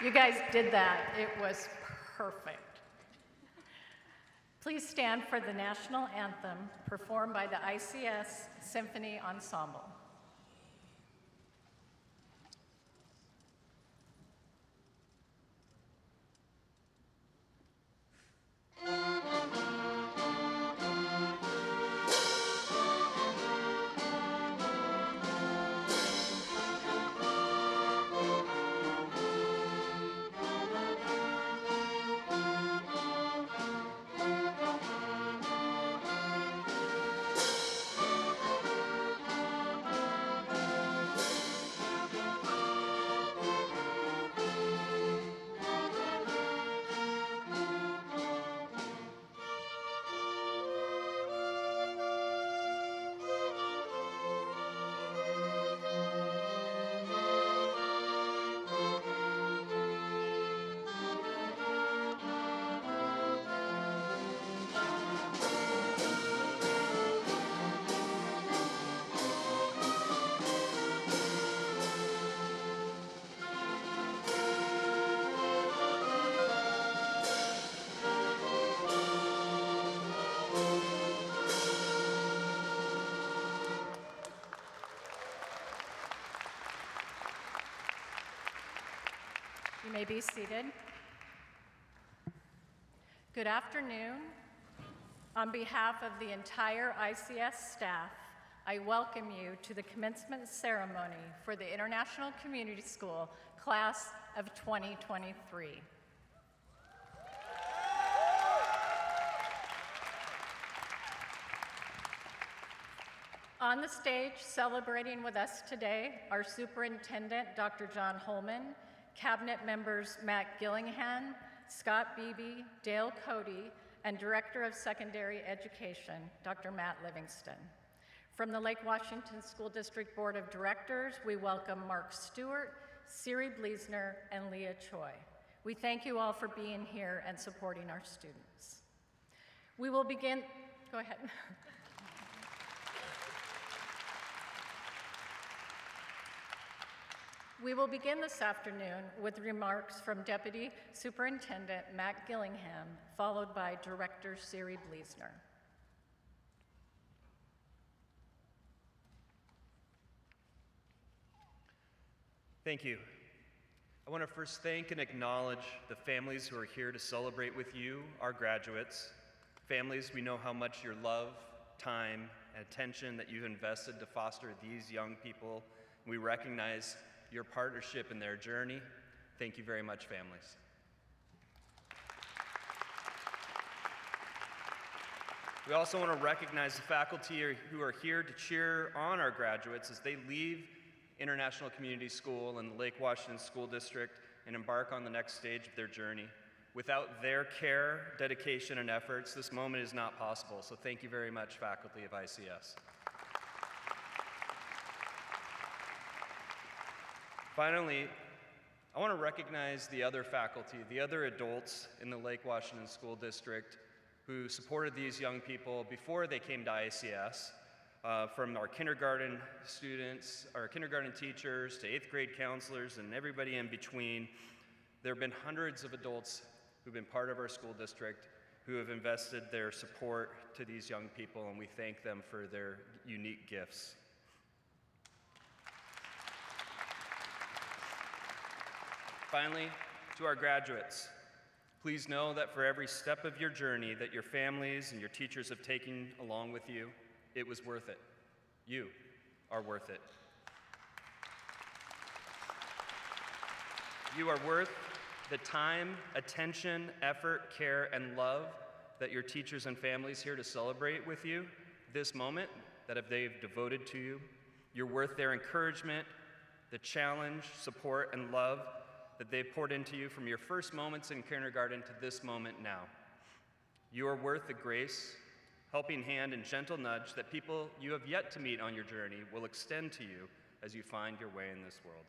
You guys did that. It was perfect. Please stand for the national anthem performed by the ICS Symphony Ensemble. You may be seated. Good afternoon. On behalf of the entire ICS staff, I welcome you to the commencement ceremony for the International Community School Class of 2023. On the stage, celebrating with us today, our Superintendent, Dr. John Holman, Cabinet members Matt Gillingham, Scott Beebe, Dale Cody, and Director of Secondary Education, Dr. Matt Livingston. From the Lake Washington School District Board of Directors, we welcome Mark Stewart, Siri Bleasner, and Leah Choi. We thank you all for being here and supporting our students. We will begin, go ahead. We will begin this afternoon with remarks from Deputy Superintendent Matt Gillingham, followed by Director Siri Bleasner. Thank you. I want to first thank and acknowledge the families who are here to celebrate with you, our graduates. Families, we know how much your love, time, and attention that you've invested to foster these young people. We recognize your partnership in their journey. Thank you very much, families. We also want to recognize the faculty who are here to cheer on our graduates as they leave International Community School and the Lake Washington School District and embark on the next stage of their journey. Without their care, dedication, and efforts, this moment is not possible. So thank you very much, faculty of ICS. Finally, I want to recognize the other faculty, the other adults in the Lake Washington School District who supported these young people before they came to ICS, from our kindergarten students, our kindergarten teachers, to 8th grade counselors, and everybody in between. There have been hundreds of adults who've been part of our school district who have invested their support to these young people, and we thank them for their unique gifts. Finally, to our graduates, please know that for every step of your journey that your families and your teachers have taken along with you, it was worth it. You are worth it. You are worth the time, attention, effort, care, and love that your teachers and families here to celebrate with you this moment that they've devoted to you. You're worth their encouragement, the challenge, support, and love that they've poured into you from your first moments in kindergarten to this moment now. You are worth the grace, helping hand, and gentle nudge that people you have yet to meet on your journey will extend to you as you find your way in this world.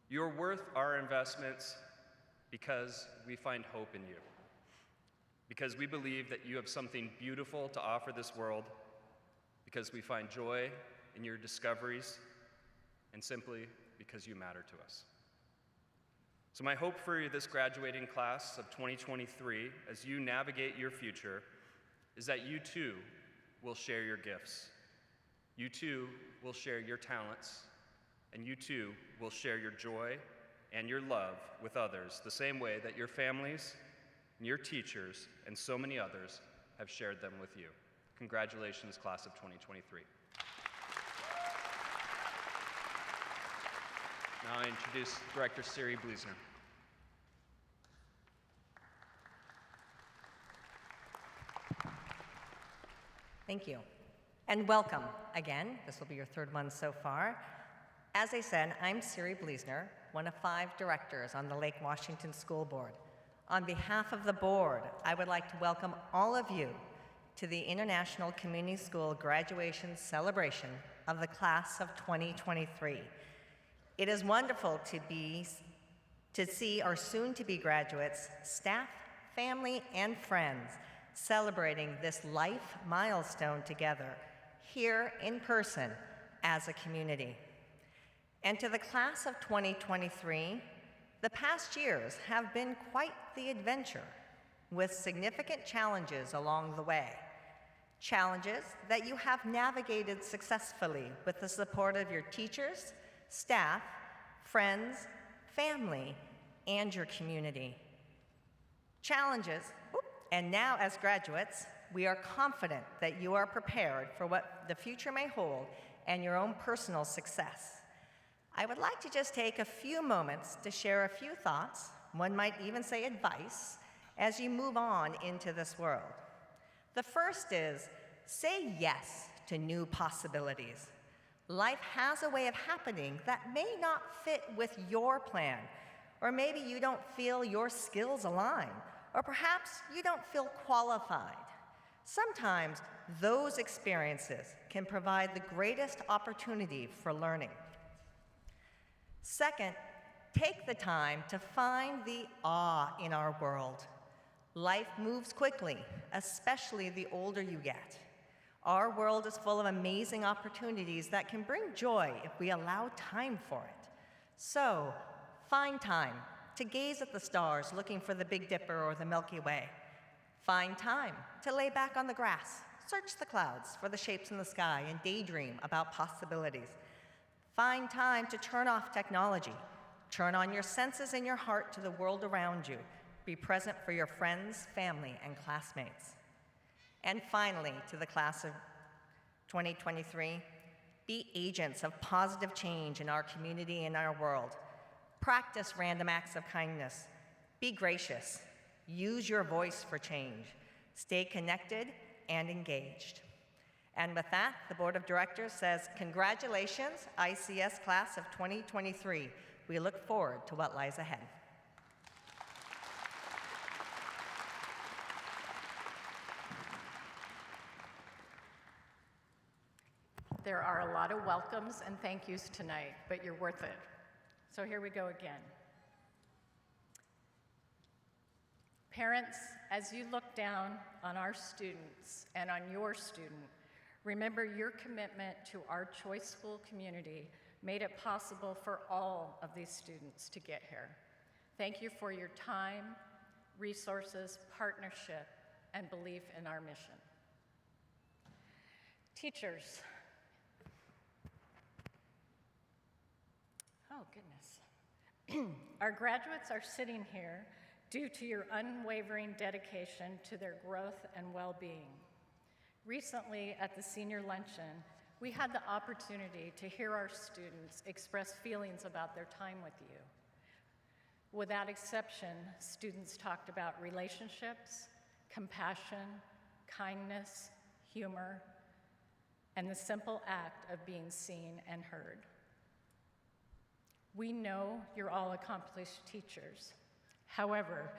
You are worth our investments because we find hope in you, because we believe that you have something beautiful to offer this world, because we find joy in your discoveries, and simply because you matter to us. So my hope for this graduating class of 2023, as you navigate your future, is that you too will share your gifts. You too will share your talents, and you too will share your joy and your love with others, the same way that your families, and your teachers, and so many others have shared them with you. Congratulations, class of 2023. Now I introduce Director Siri Bleasner. Thank you. And welcome again. This will be your third one so far. As I said, I'm Siri Bleasner, one of 5 directors on the Lake Washington School Board. On behalf of the board, I would like to welcome all of you to the International Community School graduation celebration of the class of 2023. It is wonderful to see our soon-to-be graduates, staff, family, and friends celebrating this life milestone together here in person as a community. And to the class of 2023, the past years have been quite the adventure with significant challenges along the way. Challenges that you have navigated successfully with the support of your teachers, staff, friends, family, and your community. Challenges, and now as graduates, we are confident that you are prepared for what the future may hold and your own personal success. I would like to just take a few moments to share a few thoughts, one might even say advice, as you move on into this world. The first is, say yes to new possibilities. Life has a way of happening that may not fit with your plan, or maybe you don't feel your skills align, or perhaps you don't feel qualified. Sometimes those experiences can provide the greatest opportunity for learning. Second, take the time to find the awe in our world. Life moves quickly, especially the older you get. Our world is full of amazing opportunities that can bring joy if we allow time for it. So, find time to gaze at the stars looking for the Big Dipper or the Milky Way. Find time to lay back on the grass, search the clouds for the shapes in the sky, and daydream about possibilities. Find time to turn off technology, turn on your senses and your heart to the world around you. Be present for your friends, family, and classmates. And finally, to the class of 2023, be agents of positive change in our community and our world. Practice random acts of kindness. Be gracious. Use your voice for change. Stay connected and engaged. And with that, the Board of Directors says, congratulations, ICS class of 2023. We look forward to what lies ahead. There are a lot of welcomes and thank yous tonight, but you're worth it. So here we go again. Parents, as you look down on our students and on your student, remember your commitment to our choice school community made it possible for all of these students to get here. Thank you for your time, resources, partnership, and belief in our mission. Teachers, oh goodness. Our graduates are sitting here due to your unwavering dedication to their growth and well-being. Recently at the senior luncheon, we had the opportunity to hear our students express feelings about their time with you. Without exception, students talked about relationships, compassion, kindness, humor, and the simple act of being seen and heard. We know you're all accomplished teachers. However,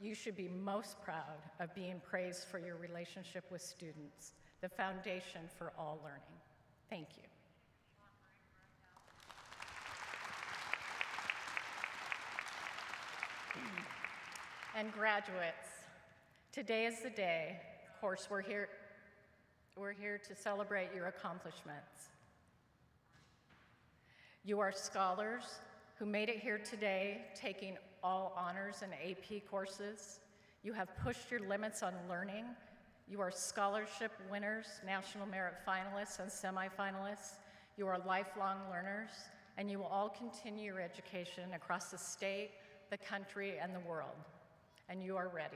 you should be most proud of being praised for your relationship with students, the foundation for all learning. Thank you. And graduates, today is the day. Of course, we're here to celebrate your accomplishments. You are scholars, who made it here today taking all honors and AP courses. You have pushed your limits on learning. You are scholarship winners, national merit finalists, and semifinalists. You are lifelong learners, and you will all continue your education across the state, the country, and the world. And you are ready.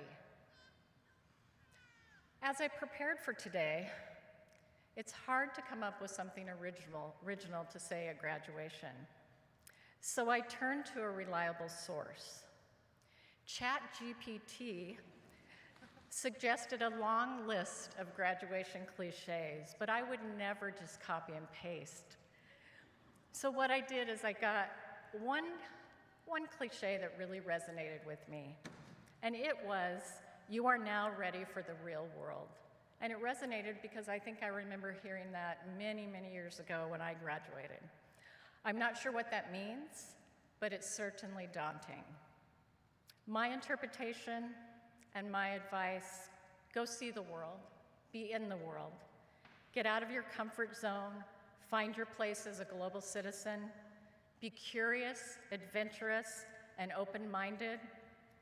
As I prepared for today, it's hard to come up with something original to say at graduation. So I turned to a reliable source. ChatGPT suggested a long list of graduation cliches, but I would never just copy and paste. So what I did is I got one cliche that really resonated with me, and it was, "You are now ready for the real world." And it resonated because I think I remember hearing that many, many years ago when I graduated. I'm not sure what that means, but it's certainly daunting. My interpretation and my advice: go see the world, be in the world, get out of your comfort zone, find your place as a global citizen, be curious, adventurous, and open-minded,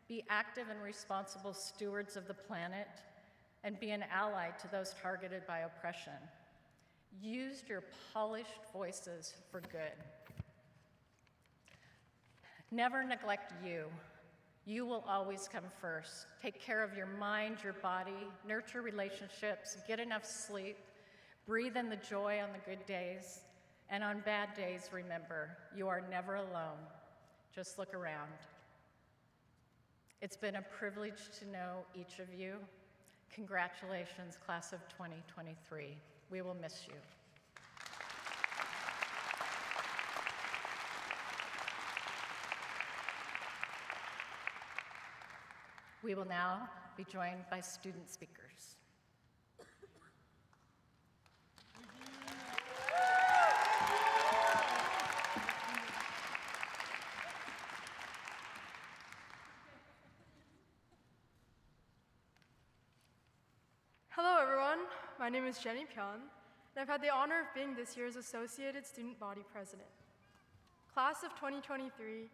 be active and responsible stewards of the planet, and be an ally to those targeted by oppression. Use your polished voices for good. Never neglect you. You will always come first. Take care of your mind, your body, nurture relationships, get enough sleep, breathe in the joy on the good days, and on bad days, remember, you are never alone. Just look around. It's been a privilege to know each of you. Congratulations, class of 2023. We will miss you. We will now be joined by student speakers. Hello everyone, my name is Jenny Pyeon, and I've had the honor of being this year's Associated Student Body President. Class of 2023,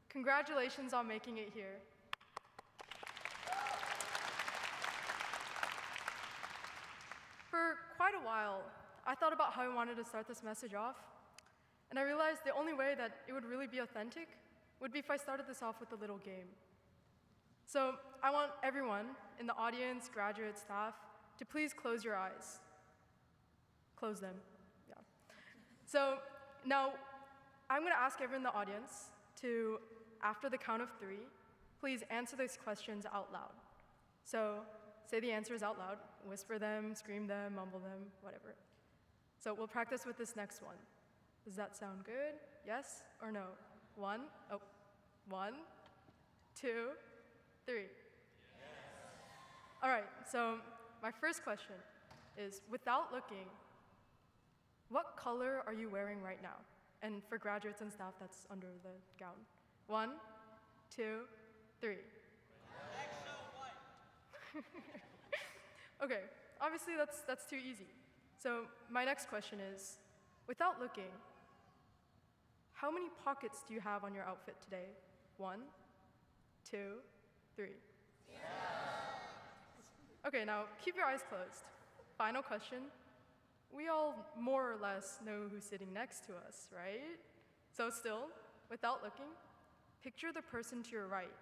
congratulations on making it here. For quite a while, I thought about how I wanted to start this message off, and I realized the only way that it would really be authentic would be if I started this off with a little game. So I want everyone in the audience, graduate staff, to please close your eyes. Close them, yeah. So now I'm gonna ask everyone in the audience to, after the count of 3, please answer these questions out loud. So say the answers out loud, whisper them, scream them, mumble them, whatever. So we'll practice with this next one. Does that sound good? Yes or no? 1, 2, 3. Yes. All right, so my first question is, without looking, what color are you wearing right now? And for graduates and staff, that's under the gown. 1, 2, 3. Okay, obviously that's too easy. So my next question is, without looking, how many pockets do you have on your outfit today? 1, 2, 3. Yeah. Okay, now keep your eyes closed. Final question. We all more or less know who's sitting next to us, right? So still, without looking, picture the person to your right.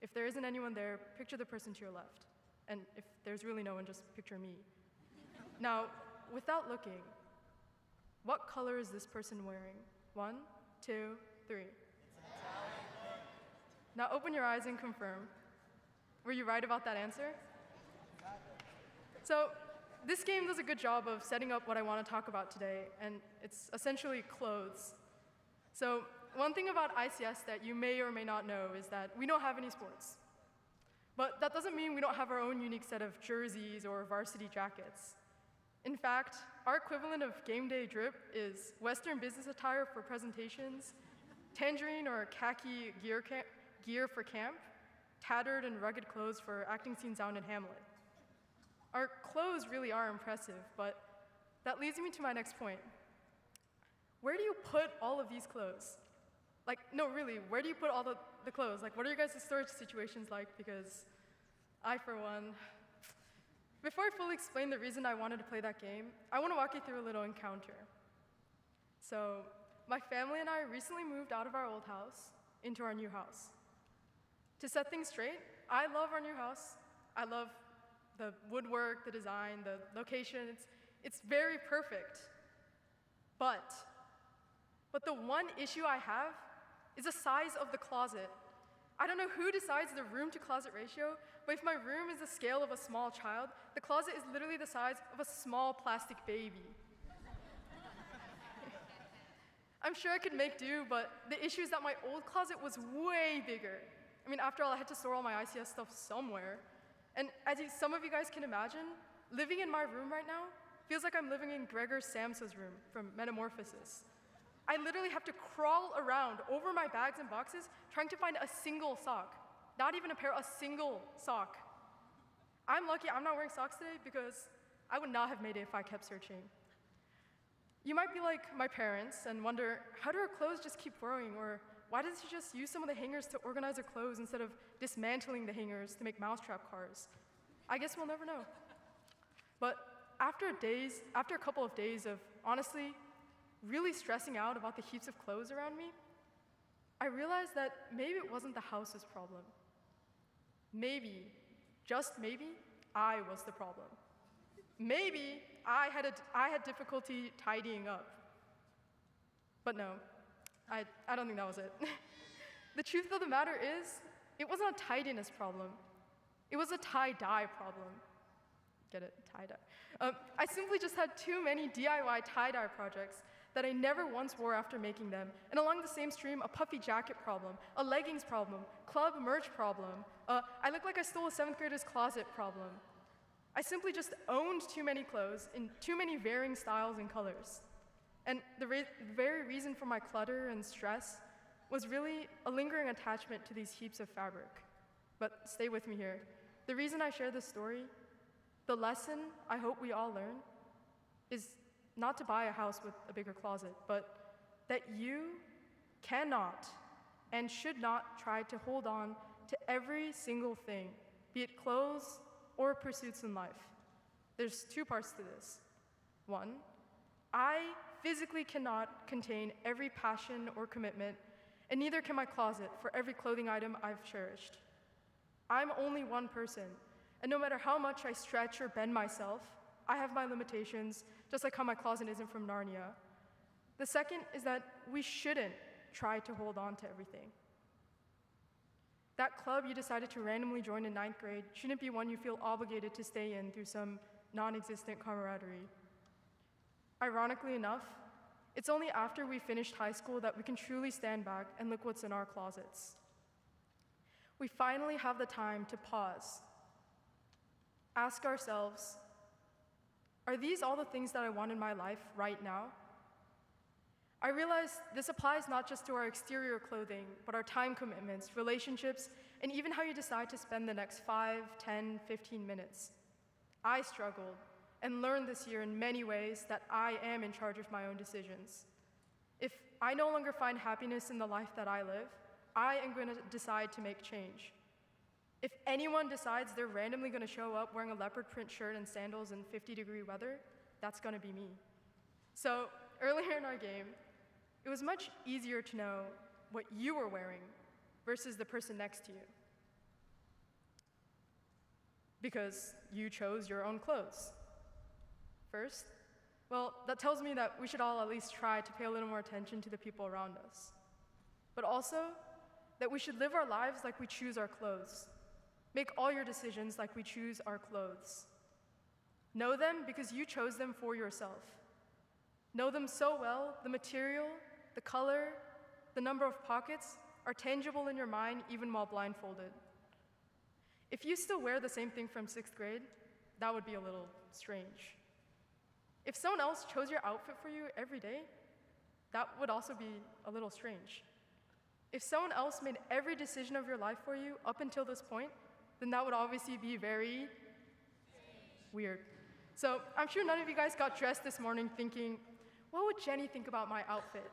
If there isn't anyone there, picture the person to your left. And if there's really no one, just picture me. Now, without looking, what color is this person wearing? 1, 2, 3. Now open your eyes and confirm. Were you right about that answer? So this game does a good job of setting up what I want to talk about today, and it's essentially clothes. So one thing about ICS that you may or may not know is that we don't have any sports. But that doesn't mean we don't have our own unique set of jerseys or varsity jackets. In fact, our equivalent of game day drip is Western business attire for presentations, tangerine or khaki gear for camp, tattered and rugged clothes for acting scenes out in Hamlet. Our clothes really are impressive, but that leads me to my next point. Where do you put all of these clothes? Like, no, really, where do you put all the clothes? Like, what are your guys' storage situations like? Because I, for one, before I fully explain the reason I wanted to play that game, I want to walk you through a little encounter. So, my family and I recently moved out of our old house into our new house. To set things straight, I love our new house. I love the woodwork, the design, the location. It's very perfect. But the one issue I have is the size of the closet. I don't know who decides the room to closet ratio, but if my room is the scale of a small child, the closet is literally the size of a small plastic baby. I'm sure I could make do, but the issue is that my old closet was way bigger. I mean, after all, I had to store all my ICS stuff somewhere. And as some of you guys can imagine, living in my room right now feels like I'm living in Gregor Samsa's room from Metamorphosis. I literally have to crawl around over my bags and boxes trying to find a single sock. Not even a pair, a single sock. I'm lucky I'm not wearing socks today because I would not have made it if I kept searching. You might be like my parents and wonder, how do her clothes just keep growing? Or why doesn't she just use some of the hangers to organize her clothes instead of dismantling the hangers to make mousetrap cars? I guess we'll never know. But after a couple of days of honestly really stressing out about the heaps of clothes around me, I realized that maybe it wasn't the house's problem. Maybe, just maybe, I was the problem. Maybe I had difficulty tidying up. But no, I don't think that was it. The truth of the matter is, it wasn't a tidiness problem. It was a tie-dye problem. Get it? Tie-dye. I simply just had too many DIY tie-dye projects that I never once wore after making them, and along the same stream, a puffy jacket problem, a leggings problem, club merch problem, I look like I stole a 7th grader's closet problem. I simply just owned too many clothes in too many varying styles and colors. And the very reason for my clutter and stress was really a lingering attachment to these heaps of fabric. But stay with me here. The reason I share this story, the lesson I hope we all learn, is not to buy a house with a bigger closet, but that you cannot and should not try to hold on to every single thing, be it clothes or pursuits in life. There's 2 parts to this. 1, I physically cannot contain every passion or commitment, and neither can my closet for every clothing item I've cherished. I'm only one person, and no matter how much I stretch or bend myself, I have my limitations, just like how my closet isn't from Narnia. The second is that we shouldn't try to hold on to everything. That club you decided to randomly join in 9th grade shouldn't be one you feel obligated to stay in through some non-existent camaraderie. Ironically enough, it's only after we finished high school that we can truly stand back and look what's in our closets. We finally have the time to pause, ask ourselves, are these all the things that I want in my life right now? I realize this applies not just to our exterior clothing, but our time commitments, relationships, and even how you decide to spend the next 5, 10, 15 minutes. I struggled and learned this year in many ways that I am in charge of my own decisions. If I no longer find happiness in the life that I live, I am going to decide to make change. If anyone decides they're randomly going to show up wearing a leopard print shirt and sandals in 50-degree weather, that's going to be me. So earlier in our game, it was much easier to know what you were wearing versus the person next to you, because you chose your own clothes. First, well, that tells me that we should all at least try to pay a little more attention to the people around us, but also that we should live our lives like we choose our clothes. Make all your decisions like we choose our clothes. Know them because you chose them for yourself. Know them so well, the material, the color, the number of pockets are tangible in your mind even while blindfolded. If you still wear the same thing from 6th grade, that would be a little strange. If someone else chose your outfit for you every day, that would also be a little strange. If someone else made every decision of your life for you up until this point, then that would obviously be very weird. So I'm sure none of you guys got dressed this morning thinking, what would Jenny think about my outfit?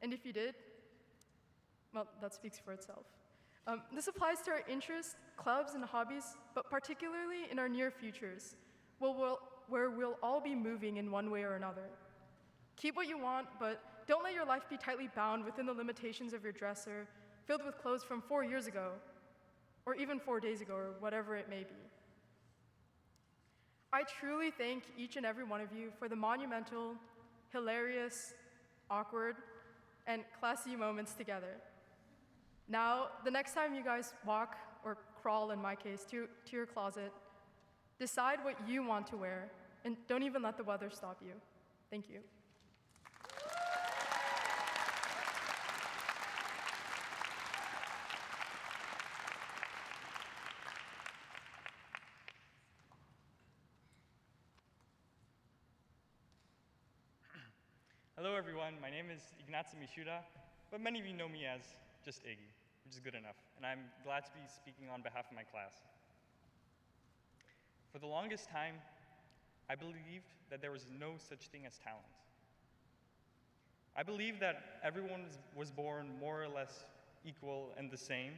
And if you did, Well, that speaks for itself. This applies to our interests, clubs, and hobbies, but particularly in our near futures, where we'll all be moving in one way or another. Keep what you want, but don't let your life be tightly bound within the limitations of your dresser, filled with clothes from 4 years ago, or even 4 days ago, or whatever it may be. I truly thank each and every one of you for the monumental, hilarious, awkward, and classy moments together. Now, the next time you guys walk, or crawl in my case, to your closet, decide what you want to wear, and don't even let the weather stop you. Thank you. Hello everyone, my name is Ignacy Mishuda, but many of you know me as just Iggy, which is good enough, and I'm glad to be speaking on behalf of my class. For the longest time, I believed that there was no such thing as talent. I believed that everyone was born more or less equal and the same,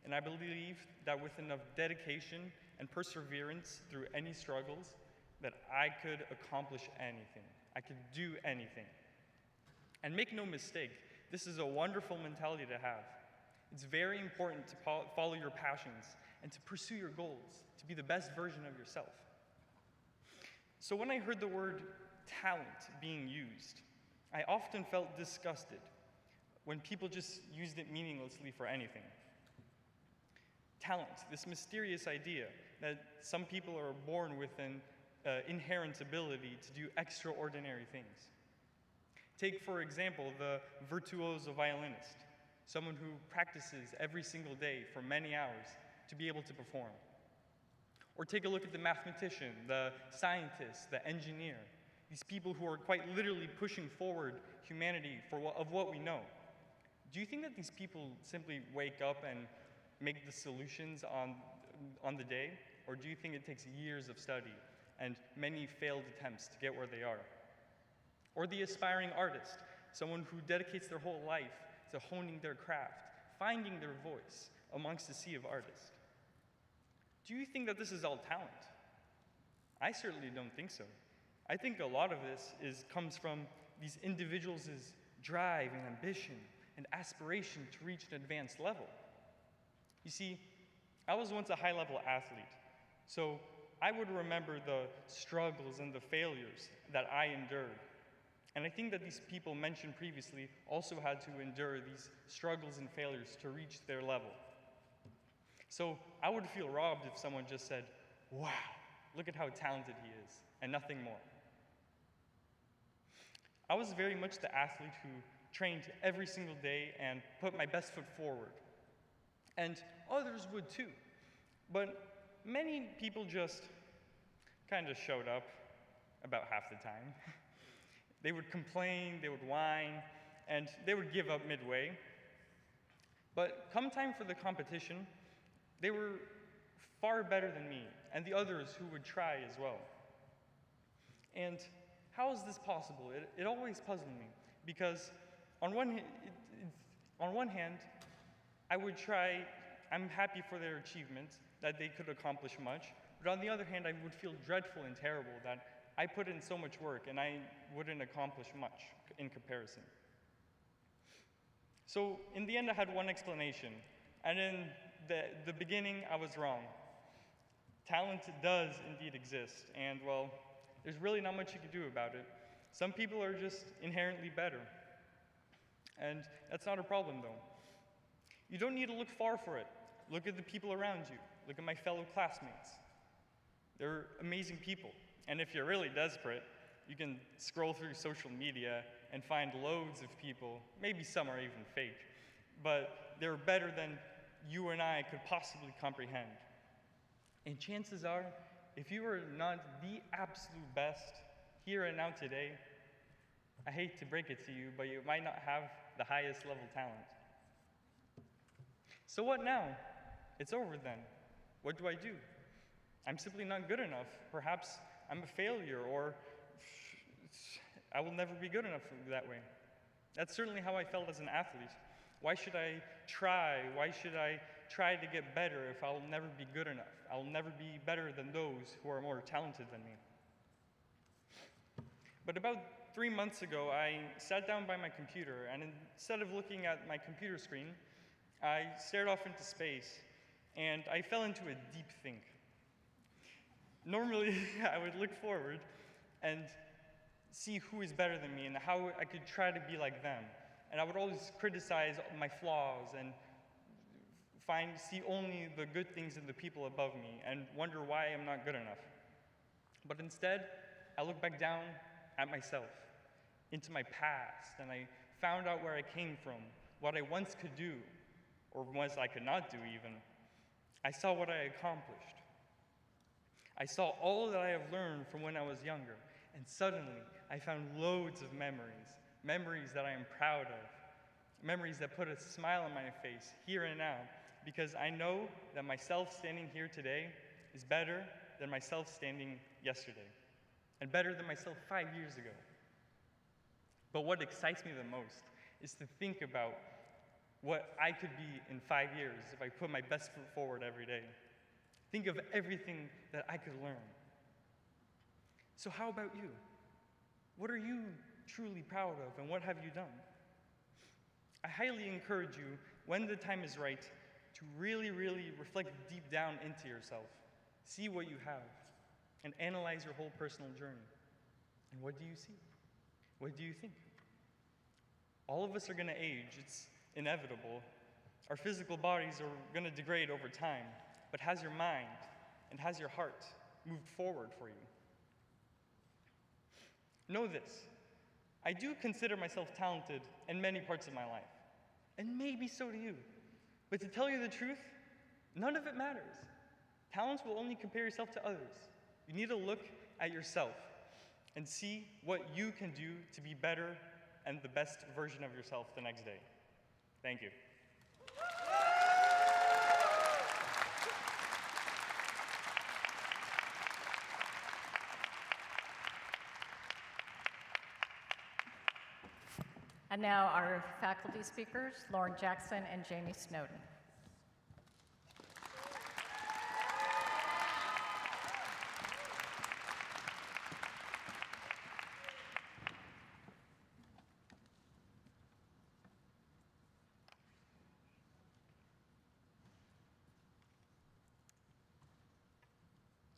and I believed that with enough dedication and perseverance through any struggles, that I could accomplish anything. I could do anything. And make no mistake, this is a wonderful mentality to have. It's very important to follow your passions and to pursue your goals, to be the best version of yourself. So when I heard the word talent being used, I often felt disgusted when people just used it meaninglessly for anything. Talent, this mysterious idea that some people are born with an inherent ability to do extraordinary things. Take, for example, the virtuoso violinist, someone who practices every single day for many hours to be able to perform. Or take a look at the mathematician, the scientist, the engineer, these people who are quite literally pushing forward humanity of what we know. Do you think that these people simply wake up and make the solutions on the day? Or do you think it takes years of study and many failed attempts to get where they are? Or the aspiring artist, someone who dedicates their whole life to honing their craft, finding their voice amongst a sea of artists. Do you think that this is all talent? I certainly don't think so. I think a lot of this comes from these individuals' drive and ambition and aspiration to reach an advanced level. You see, I was once a high-level athlete, so I would remember the struggles and the failures that I endured. And I think that these people mentioned previously also had to endure these struggles and failures to reach their level. So I would feel robbed if someone just said, "Wow, look at how talented he is," and nothing more. I was very much the athlete who trained every single day and put my best foot forward. And others would too. But many people just kind of showed up about half the time. They would complain, they would whine, and they would give up midway. But come time for the competition, they were far better than me and the others who would try as well. And how is this possible? It always puzzled me because on one hand, I would try, I'm happy for their achievement, that they could accomplish much, but on the other hand, I would feel dreadful and terrible that I put in so much work and I wouldn't accomplish much in comparison. So in the end, I had one explanation, and in the beginning, I was wrong. Talent does indeed exist, and well, there's really not much you can do about it. Some people are just inherently better, and that's not a problem though. You don't need to look far for it. Look at the people around you. Look at my fellow classmates. They're amazing people. And if you're really desperate, you can scroll through social media and find loads of people, maybe some are even fake, but they're better than you and I could possibly comprehend. And chances are, if you are not the absolute best here and now today, I hate to break it to you, but you might not have the highest level talent. So what now? It's over then. What do I do? I'm simply not good enough. Perhaps I'm a failure, or I will never be good enough that way. That's certainly how I felt as an athlete. Why should I try? Why should I try to get better if I'll never be good enough? I'll never be better than those who are more talented than me. But about 3 months ago, I sat down by my computer, and instead of looking at my computer screen, I stared off into space, and I fell into a deep think. Normally, I would look forward and see who is better than me and how I could try to be like them. And I would always criticize my flaws and see only the good things in the people above me and wonder why I'm not good enough. But instead, I look back down at myself, into my past, and I found out where I came from, what I once could do, or once I could not do even. I saw what I accomplished. I saw all that I have learned from when I was younger, and suddenly I found loads of memories that I am proud of, memories that put a smile on my face here and now, because I know that myself standing here today is better than myself standing yesterday, and better than myself 5 years ago. But what excites me the most is to think about what I could be in 5 years if I put my best foot forward every day. Think of everything that I could learn. So how about you? What are you truly proud of, and what have you done? I highly encourage you, when the time is right, to really, really reflect deep down into yourself. See what you have, and analyze your whole personal journey. And what do you see? What do you think? All of us are going to age. It's inevitable. Our physical bodies are going to degrade over time, but has your mind and has your heart moved forward for you? Know this. I do consider myself talented in many parts of my life, and maybe so do you. But to tell you the truth, none of it matters. Talents will only compare yourself to others. You need to look at yourself and see what you can do to be better and the best version of yourself the next day. Thank you. And now our faculty speakers, Lauren Jackson and Jamie Snowden.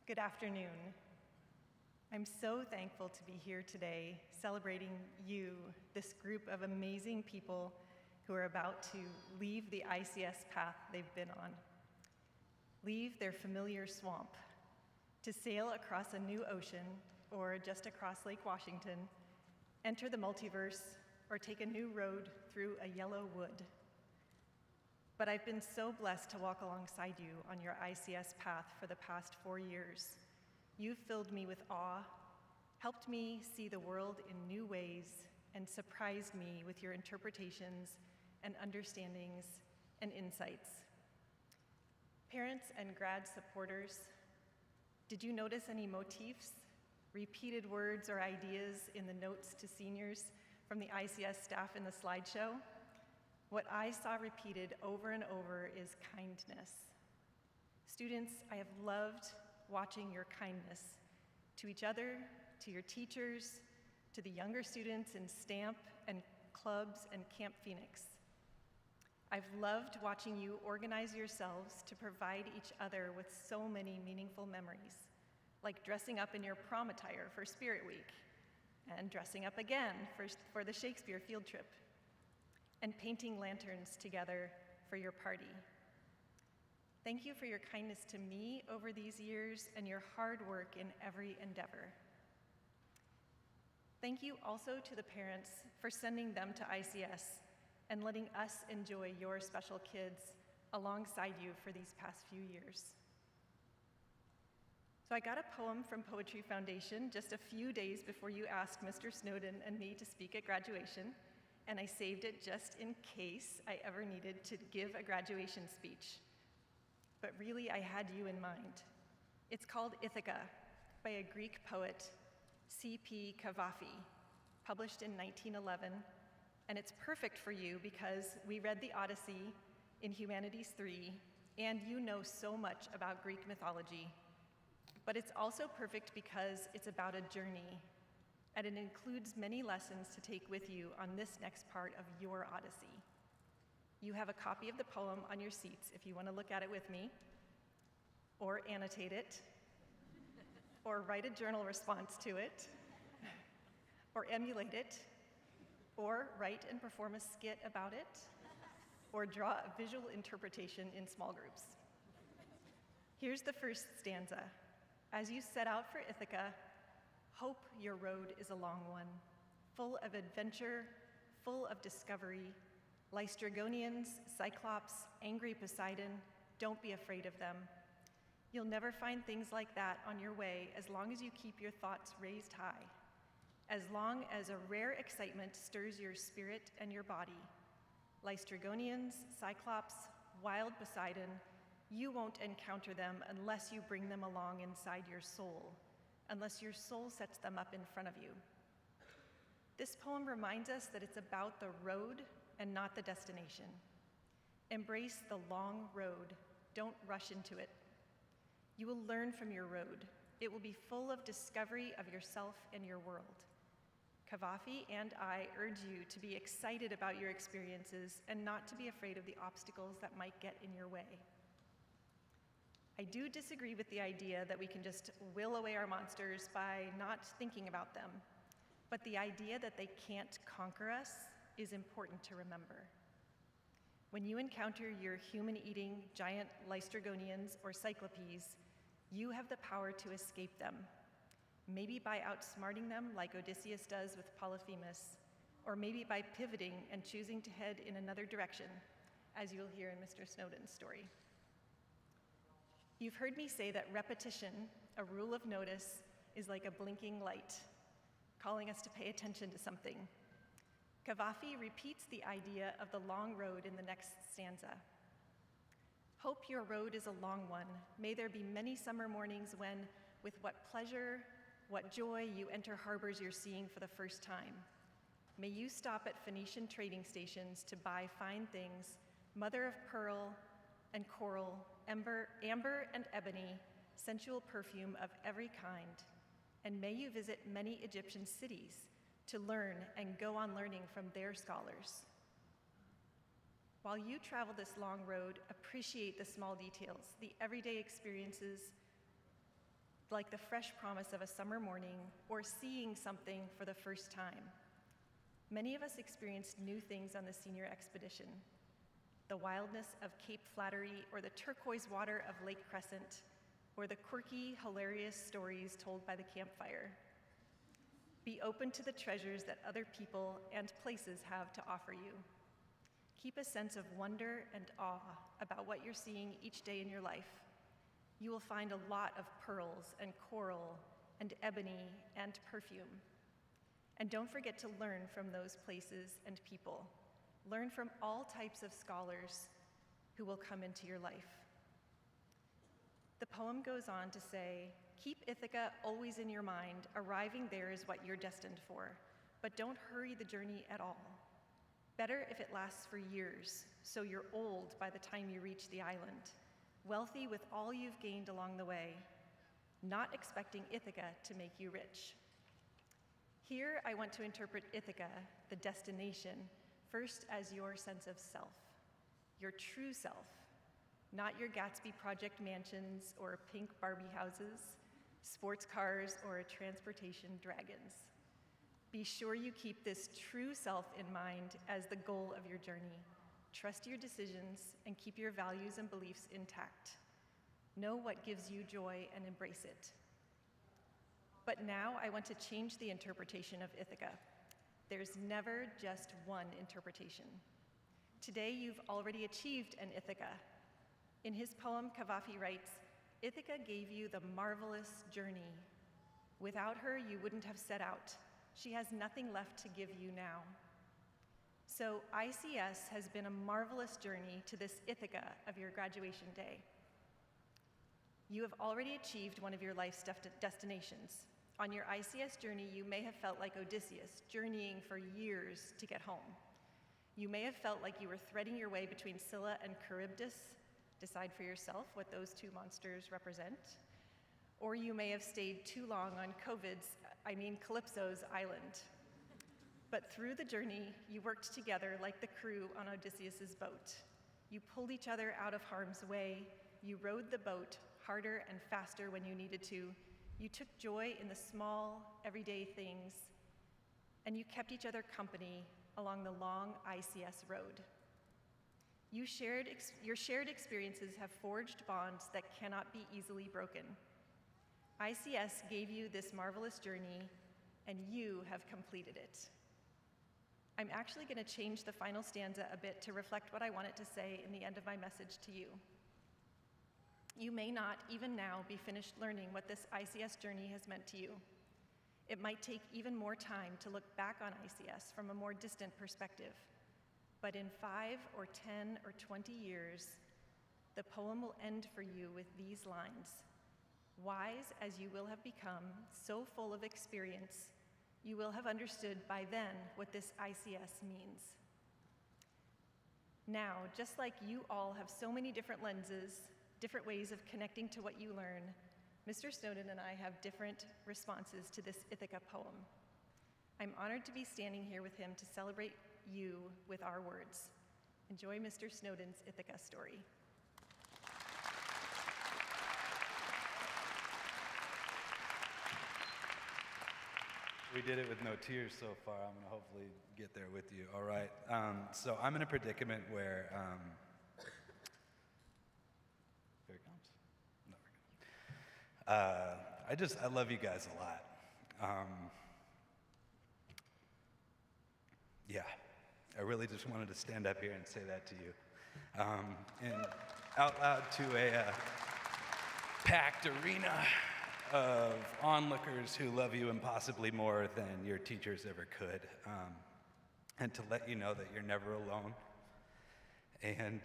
Good afternoon. I'm so thankful to be here today celebrating you, this group of amazing people who are about to leave the ICS path they've been on, leave their familiar swamp, to sail across a new ocean or just across Lake Washington, enter the multiverse, or take a new road through a yellow wood. But I've been so blessed to walk alongside you on your ICS path for the past 4 years. You've filled me with awe, helped me see the world in new ways, and surprised me with your interpretations and understandings and insights. Parents and grad supporters, did you notice any motifs, repeated words or ideas in the notes to seniors from the ICS staff in the slideshow? What I saw repeated over and over is kindness. Students, I have loved watching your kindness to each other, to your teachers, to the younger students in STAMP and clubs and Camp Phoenix. I've loved watching you organize yourselves to provide each other with so many meaningful memories, like dressing up in your prom attire for Spirit Week, and dressing up again for the Shakespeare field trip, and painting lanterns together for your party. Thank you for your kindness to me over these years and your hard work in every endeavor. Thank you also to the parents for sending them to ICS and letting us enjoy your special kids alongside you for these past few years. So I got a poem from Poetry Foundation just a few days before you asked Mr. Snowden and me to speak at graduation, and I saved it just in case I ever needed to give a graduation speech. But really, I had you in mind. It's called Ithaca by a Greek poet, C.P. Cavafy, published in 1911, And it's perfect for you because we read the Odyssey in Humanities 3, and you know so much about Greek mythology. But it's also perfect because it's about a journey, and it includes many lessons to take with you on this next part of your Odyssey. You have a copy of the poem on your seats if you want to look at it with me, or annotate it, or write a journal response to it, or emulate it, or write and perform a skit about it, or draw a visual interpretation in small groups. Here's the first stanza. As you set out for Ithaca, hope your road is a long one, full of adventure, full of discovery. Lystragonians, Cyclops, angry Poseidon, don't be afraid of them. You'll never find things like that on your way as long as you keep your thoughts raised high, as long as a rare excitement stirs your spirit and your body. Lystragonians, Cyclops, wild Poseidon, you won't encounter them unless you bring them along inside your soul, unless your soul sets them up in front of you. This poem reminds us that it's about the road and not the destination. Embrace the long road. Don't rush into it. You will learn from your road. It will be full of discovery of yourself and your world. Cavafy and I urge you to be excited about your experiences and not to be afraid of the obstacles that might get in your way. I do disagree with the idea that we can just will away our monsters by not thinking about them, but the idea that they can't conquer us is important to remember. When you encounter your human-eating giant Lystragonians or Cyclopes, you have the power to escape them, maybe by outsmarting them like Odysseus does with Polyphemus, or maybe by pivoting and choosing to head in another direction, as you'll hear in Mr. Snowden's story. You've heard me say that repetition, a rule of notice, is like a blinking light, calling us to pay attention to something. Cavafy repeats the idea of the long road in the next stanza. Hope your road is a long one. May there be many summer mornings when, with what pleasure, what joy you enter harbors you're seeing for the first time. May you stop at Phoenician trading stations to buy fine things, mother of pearl and coral, amber and ebony, sensual perfume of every kind. And may you visit many Egyptian cities to learn and go on learning from their scholars. While you travel this long road, appreciate the small details, the everyday experiences, like the fresh promise of a summer morning or seeing something for the first time. Many of us experienced new things on the senior expedition. The wildness of Cape Flattery or the turquoise water of Lake Crescent, or the quirky, hilarious stories told by the campfire. Be open to the treasures that other people and places have to offer you. Keep a sense of wonder and awe about what you're seeing each day in your life. You will find a lot of pearls and coral and ebony and perfume. And don't forget to learn from those places and people. Learn from all types of scholars who will come into your life. The poem goes on to say, keep Ithaca always in your mind. Arriving there is what you're destined for, but don't hurry the journey at all. Better if it lasts for years, so you're old by the time you reach the island, wealthy with all you've gained along the way, not expecting Ithaca to make you rich. Here, I want to interpret Ithaca, the destination, first as your sense of self, your true self, not your Gatsby Project mansions or pink Barbie houses, sports cars, or transportation dragons. Be sure you keep this true self in mind as the goal of your journey. Trust your decisions and keep your values and beliefs intact. Know what gives you joy and embrace it. But now I want to change the interpretation of Ithaca. There's never just one interpretation. Today you've already achieved an Ithaca. In his poem, Cavafy writes, Ithaca gave you the marvelous journey. Without her, you wouldn't have set out. She has nothing left to give you now. So ICS has been a marvelous journey to this Ithaca of your graduation day. You have already achieved one of your life's destinations. On your ICS journey, you may have felt like Odysseus, journeying for years to get home. You may have felt like you were threading your way between Scylla and Charybdis. Decide for yourself what those two monsters represent. Or you may have stayed too long on Calypso's island. But through the journey, you worked together like the crew on Odysseus's boat. You pulled each other out of harm's way. You rowed the boat harder and faster when you needed to. You took joy in the small, everyday things, and you kept each other company along the long ICS road. Your shared experiences have forged bonds that cannot be easily broken. ICS gave you this marvelous journey, and you have completed it. I'm actually going to change the final stanza a bit to reflect what I wanted to say in the end of my message to you. You may not, even now, be finished learning what this ICS journey has meant to you. It might take even more time to look back on ICS from a more distant perspective. But in 5 or 10 or 20 years, the poem will end for you with these lines. Wise as you will have become, so full of experience, you will have understood by then what this ICS means. Now, just like you all have so many different lenses, different ways of connecting to what you learn, Mr. Snowden and I have different responses to this Ithaca poem. I'm honored to be standing here with him to celebrate you with our words. Enjoy Mr. Snowden's Ithaca story. We did it with no tears so far. I'm going to hopefully get there with you. All right. So I'm in a predicament where, here it comes. No, we're good. I love you guys a lot. Yeah, I really just wanted to stand up here and say that to you. And out loud to a packed arena of onlookers who love you impossibly more than your teachers ever could. And to let you know that you're never alone. And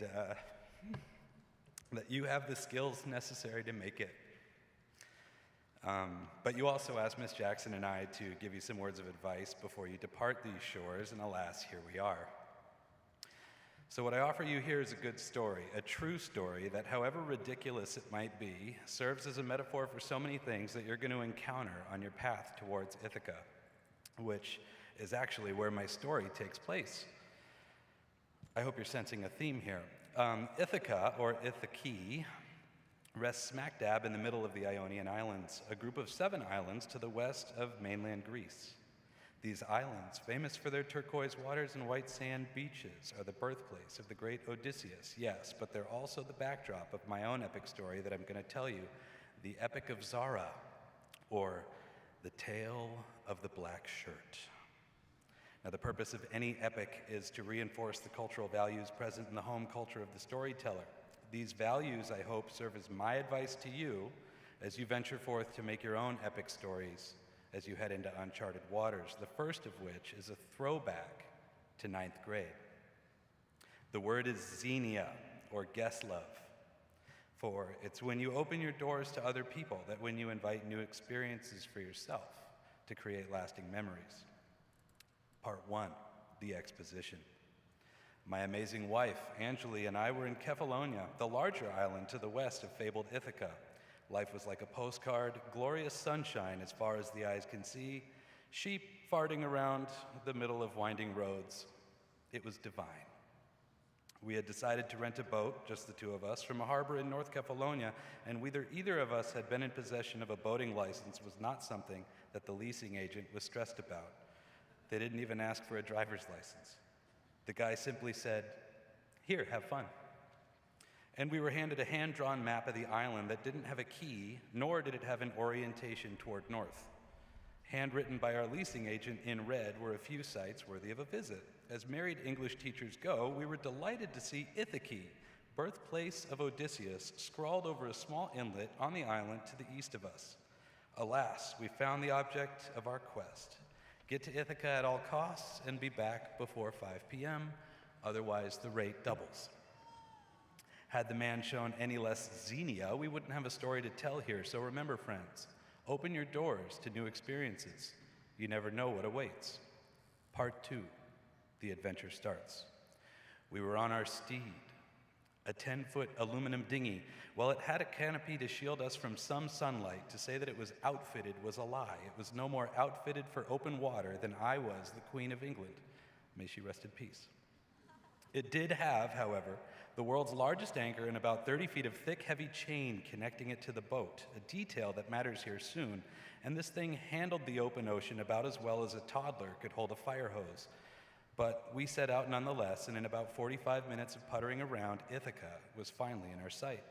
that you have the skills necessary to make it. But you also asked Miss Jackson and I to give you some words of advice before you depart these shores, and alas, here we are. So what I offer you here is a good story, a true story that, however ridiculous it might be, serves as a metaphor for so many things that you're going to encounter on your path towards Ithaca, which is actually where my story takes place. I hope you're sensing a theme here. Ithaca, or Ithaki, rests smack dab in the middle of the Ionian Islands, a group of 7 islands to the west of mainland Greece. These islands, famous for their turquoise waters and white sand beaches, are the birthplace of the great Odysseus, yes, but they're also the backdrop of my own epic story that I'm going to tell you, the Epic of Zara, or the Tale of the Black Shirt. Now, the purpose of any epic is to reinforce the cultural values present in the home culture of the storyteller. These values, I hope, serve as my advice to you as you venture forth to make your own epic stories as you head into uncharted waters, the first of which is a throwback to 9th grade. The word is xenia, or guest love, for it's when you open your doors to other people that when you invite new experiences for yourself to create lasting memories. Part 1, the exposition. My amazing wife, Angeli, and I were in Kefalonia, the larger island to the west of fabled Ithaca. Life was like a postcard, glorious sunshine as far as the eyes can see, sheep farting around the middle of winding roads. It was divine. We had decided to rent a boat, just the 2 of us, from a harbor in North Kefalonia, and whether either of us had been in possession of a boating license was not something that the leasing agent was stressed about. They didn't even ask for a driver's license. The guy simply said, "Here, have fun." And we were handed a hand-drawn map of the island that didn't have a key, nor did it have an orientation toward north. Handwritten by our leasing agent in red were a few sites worthy of a visit. As married English teachers go, we were delighted to see Ithaki, birthplace of Odysseus, scrawled over a small inlet on the island to the east of us. Alas, we found the object of our quest. Get to Ithaca at all costs and be back before 5 p.m., otherwise the rate doubles. Had the man shown any less xenia, we wouldn't have a story to tell here. So remember, friends, open your doors to new experiences. You never know what awaits. Part 2, the adventure starts. We were on our steed, a 10-foot aluminum dinghy. While it had a canopy to shield us from some sunlight, to say that it was outfitted was a lie. It was no more outfitted for open water than I was the Queen of England. May she rest in peace. It did have, however, the world's largest anchor and about 30 feet of thick, heavy chain connecting it to the boat, a detail that matters here soon, and this thing handled the open ocean about as well as a toddler could hold a fire hose. But we set out nonetheless, and in about 45 minutes of puttering around, Ithaca was finally in our sight.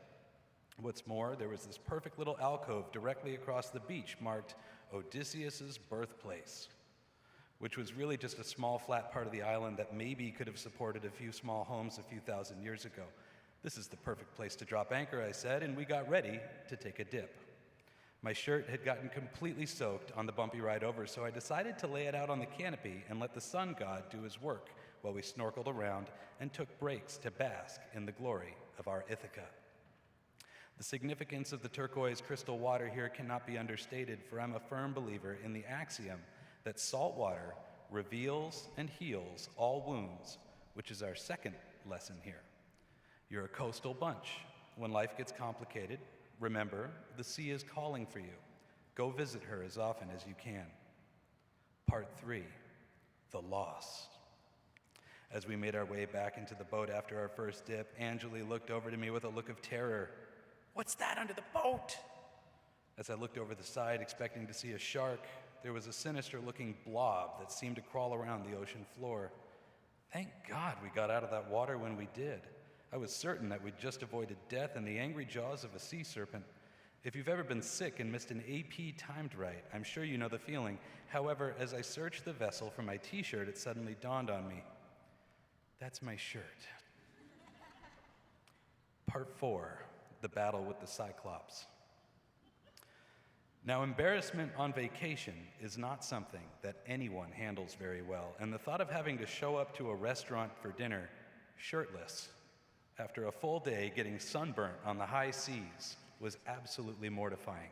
What's more, there was this perfect little alcove directly across the beach marked Odysseus's birthplace, which was really just a small flat part of the island that maybe could have supported a few small homes a few thousand years ago. This is the perfect place to drop anchor, I said, and we got ready to take a dip. My shirt had gotten completely soaked on the bumpy ride over, so I decided to lay it out on the canopy and let the sun god do his work while we snorkeled around and took breaks to bask in the glory of our Ithaca. The significance of the turquoise crystal water here cannot be understated, for I'm a firm believer in the axiom that salt water reveals and heals all wounds, which is our second lesson here. You're a coastal bunch. When life gets complicated, remember, the sea is calling for you. Go visit her as often as you can. Part 3, the lost. As we made our way back into the boat after our first dip, Angeli looked over to me with a look of terror. "What's that under the boat?" As I looked over the side, expecting to see a shark, there was a sinister-looking blob that seemed to crawl around the ocean floor. Thank God we got out of that water when we did. I was certain that we'd just avoided death in the angry jaws of a sea serpent. If you've ever been sick and missed an AP timed right, I'm sure you know the feeling. However, as I searched the vessel for my t-shirt, it suddenly dawned on me. That's my shirt. Part 4, the battle with the Cyclops. Now, embarrassment on vacation is not something that anyone handles very well, and the thought of having to show up to a restaurant for dinner shirtless after a full day getting sunburnt on the high seas was absolutely mortifying.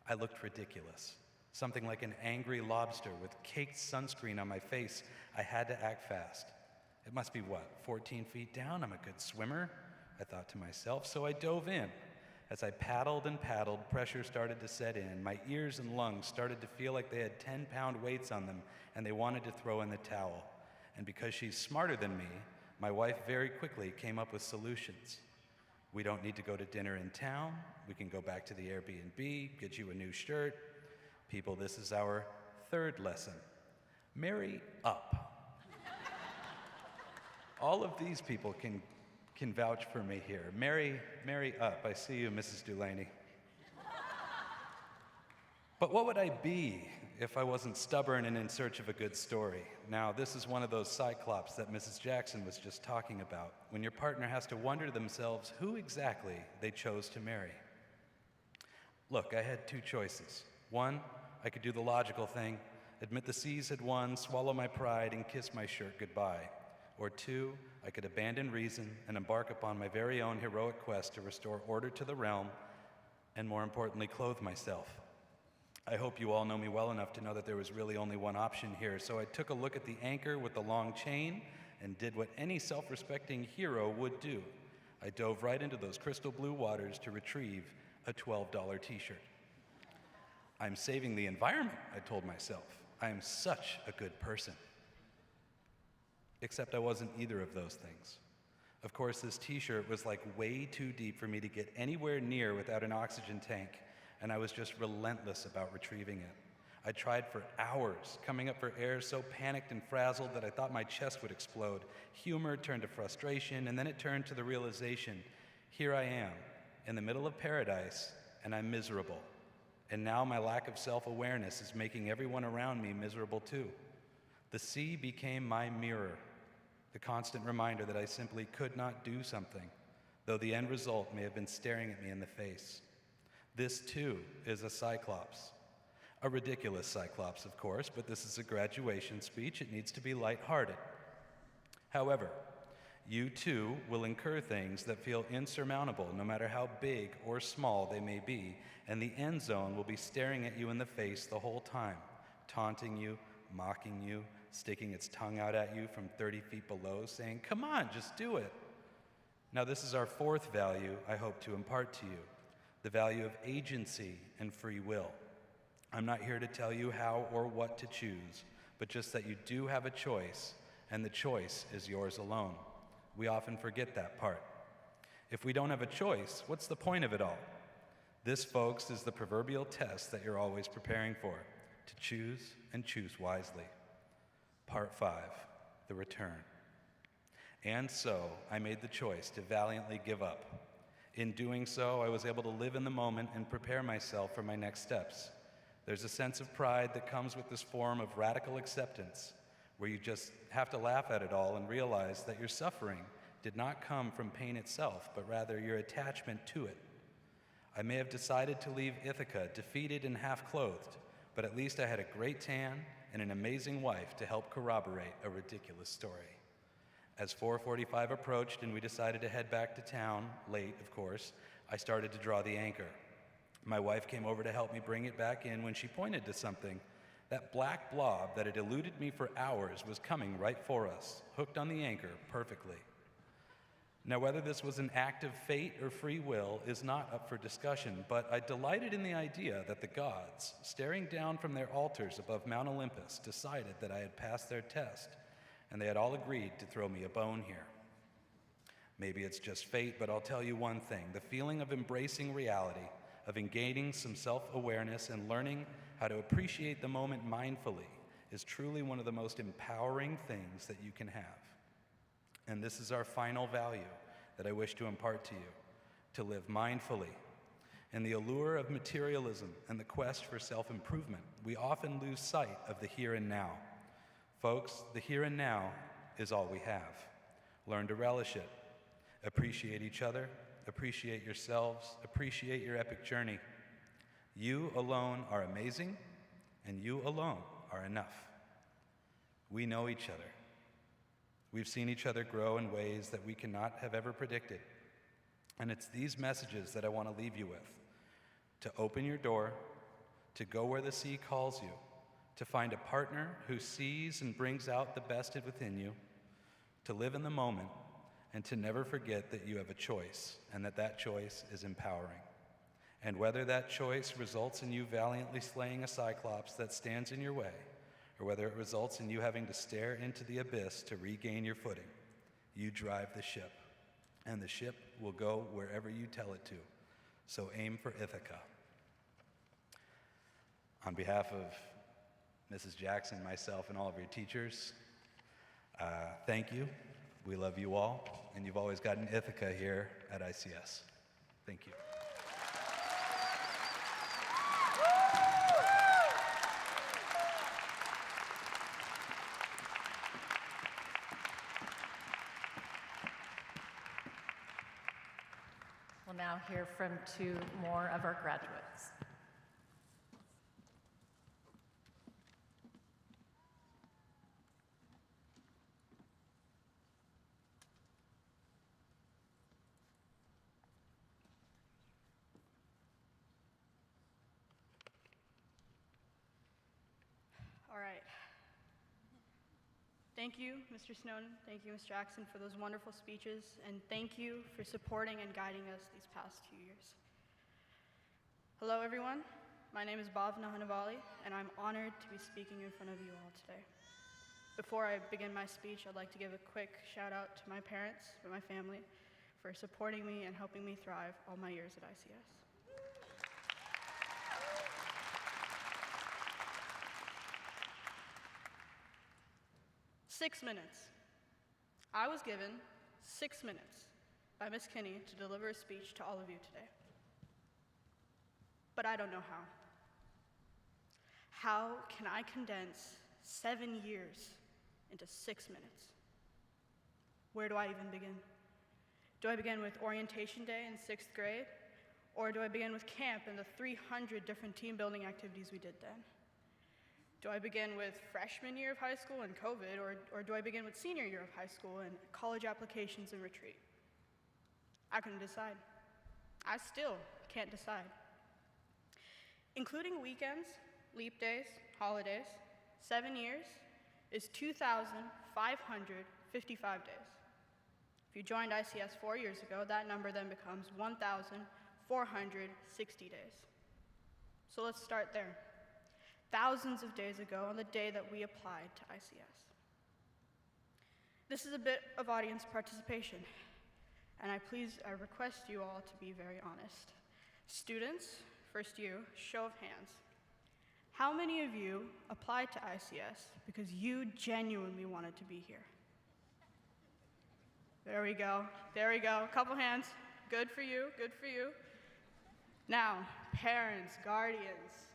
I looked ridiculous, something like an angry lobster with caked sunscreen on my face. I had to act fast. It must be, 14 feet down? I'm a good swimmer, I thought to myself, so I dove in. As I paddled and paddled, pressure started to set in. My ears and lungs started to feel like they had 10-pound weights on them, and they wanted to throw in the towel. And because she's smarter than me, my wife very quickly came up with solutions. We don't need to go to dinner in town. We can go back to the Airbnb, get you a new shirt. People, this is our third lesson. Marry up. All of these people can vouch for me here. Marry up. I see you, Mrs. Dulaney. But what would I be if I wasn't stubborn and in search of a good story? Now, this is one of those cyclops that Mrs. Jackson was just talking about, when your partner has to wonder to themselves who exactly they chose to marry. Look, I had two choices. One, I could do the logical thing, admit the seas had won, swallow my pride, and kiss my shirt goodbye. Or two, I could abandon reason and embark upon my very own heroic quest to restore order to the realm, and more importantly, clothe myself. I hope you all know me well enough to know that there was really only one option here, so I took a look at the anchor with the long chain and did what any self-respecting hero would do. I dove right into those crystal blue waters to retrieve a $12 t-shirt. I'm saving the environment, I told myself. I am such a good person. Except I wasn't either of those things. Of course, this t-shirt was like way too deep for me to get anywhere near without an oxygen tank, and I was just relentless about retrieving it. I tried for hours, coming up for air so panicked and frazzled that I thought my chest would explode. Humor turned to frustration, and then it turned to the realization, here I am, in the middle of paradise, and I'm miserable. And now my lack of self-awareness is making everyone around me miserable too. The sea became my mirror, the constant reminder that I simply could not do something, though the end result may have been staring at me in the face. This, too, is a cyclops. A ridiculous cyclops, of course, but this is a graduation speech. It needs to be lighthearted. However, you, too, will incur things that feel insurmountable, no matter how big or small they may be, and the end zone will be staring at you in the face the whole time, taunting you, mocking you, sticking its tongue out at you from 30 feet below, saying, "Come on, just do it." Now, this is our fourth value I hope to impart to you, the value of agency and free will. I'm not here to tell you how or what to choose, but just that you do have a choice, and the choice is yours alone. We often forget that part. If we don't have a choice, what's the point of it all? This, folks, is the proverbial test that you're always preparing for, to choose and choose wisely. Part 5, the return. And so, I made the choice to valiantly give up. In doing so, I was able to live in the moment and prepare myself for my next steps. There's a sense of pride that comes with this form of radical acceptance, where you just have to laugh at it all and realize that your suffering did not come from pain itself, but rather your attachment to it. I may have decided to leave Ithaca defeated and half-clothed, but at least I had a great tan and an amazing wife to help corroborate a ridiculous story. As 4:45 approached and we decided to head back to town, late of course, I started to draw the anchor. My wife came over to help me bring it back in when she pointed to something. That black blob that had eluded me for hours was coming right for us, hooked on the anchor perfectly. Now, whether this was an act of fate or free will is not up for discussion, but I delighted in the idea that the gods, staring down from their altars above Mount Olympus, decided that I had passed their test, and they had all agreed to throw me a bone here. Maybe it's just fate, but I'll tell you one thing. The feeling of embracing reality, of gaining some self-awareness and learning how to appreciate the moment mindfully is truly one of the most empowering things that you can have. And this is our final value that I wish to impart to you, to live mindfully. In the allure of materialism and the quest for self-improvement, we often lose sight of the here and now. Folks, the here and now is all we have. Learn to relish it. Appreciate each other, appreciate yourselves, appreciate your epic journey. You alone are amazing, and you alone are enough. We know each other. We've seen each other grow in ways that we cannot have ever predicted. And it's these messages that I want to leave you with. To open your door, to go where the sea calls you, to find a partner who sees and brings out the best within you, to live in the moment, and to never forget that you have a choice, and that choice is empowering. And whether that choice results in you valiantly slaying a cyclops that stands in your way, or whether it results in you having to stare into the abyss to regain your footing, you drive the ship, and the ship will go wherever you tell it to. So aim for Ithaca. On behalf of Mrs. Jackson, myself, and all of your teachers, thank you. We love you all, and you've always got an Ithaca here at ICS. Thank you. We'll now hear from 2 more of our graduates. All right. Thank you, Mr. Snowden. Thank you, Ms. Jackson, for those wonderful speeches, and thank you for supporting and guiding us these past 2 years. Hello, everyone. My name is Bhavna Hanavali, and I'm honored to be speaking in front of you all today. Before I begin my speech, I'd like to give a quick shout out to my parents and my family for supporting me and helping me thrive all my years at ICS. Six minutes. I was given 6 minutes by Ms. Kinney to deliver a speech to all of you today. But I don't know how. How can I condense 7 years into 6 minutes? Where do I even begin? Do I begin with orientation day in 6th grade? Or do I begin with camp and the 300 different team building activities we did then? Do I begin with freshman year of high school and COVID, or do I begin with senior year of high school and college applications and retreat? I couldn't decide. I still can't decide. Including weekends, leap days, holidays, 7 years is 2,555 days. If you joined ICS 4 years ago, that number then becomes 1,460 days. So let's start there. Thousands of days ago on the day that we applied to ICS. This is a bit of audience participation, and I request you all to be very honest. Students, first you, show of hands. How many of you applied to ICS because you genuinely wanted to be here? There we go, a couple hands. Good for you, good for you. Now, parents, guardians,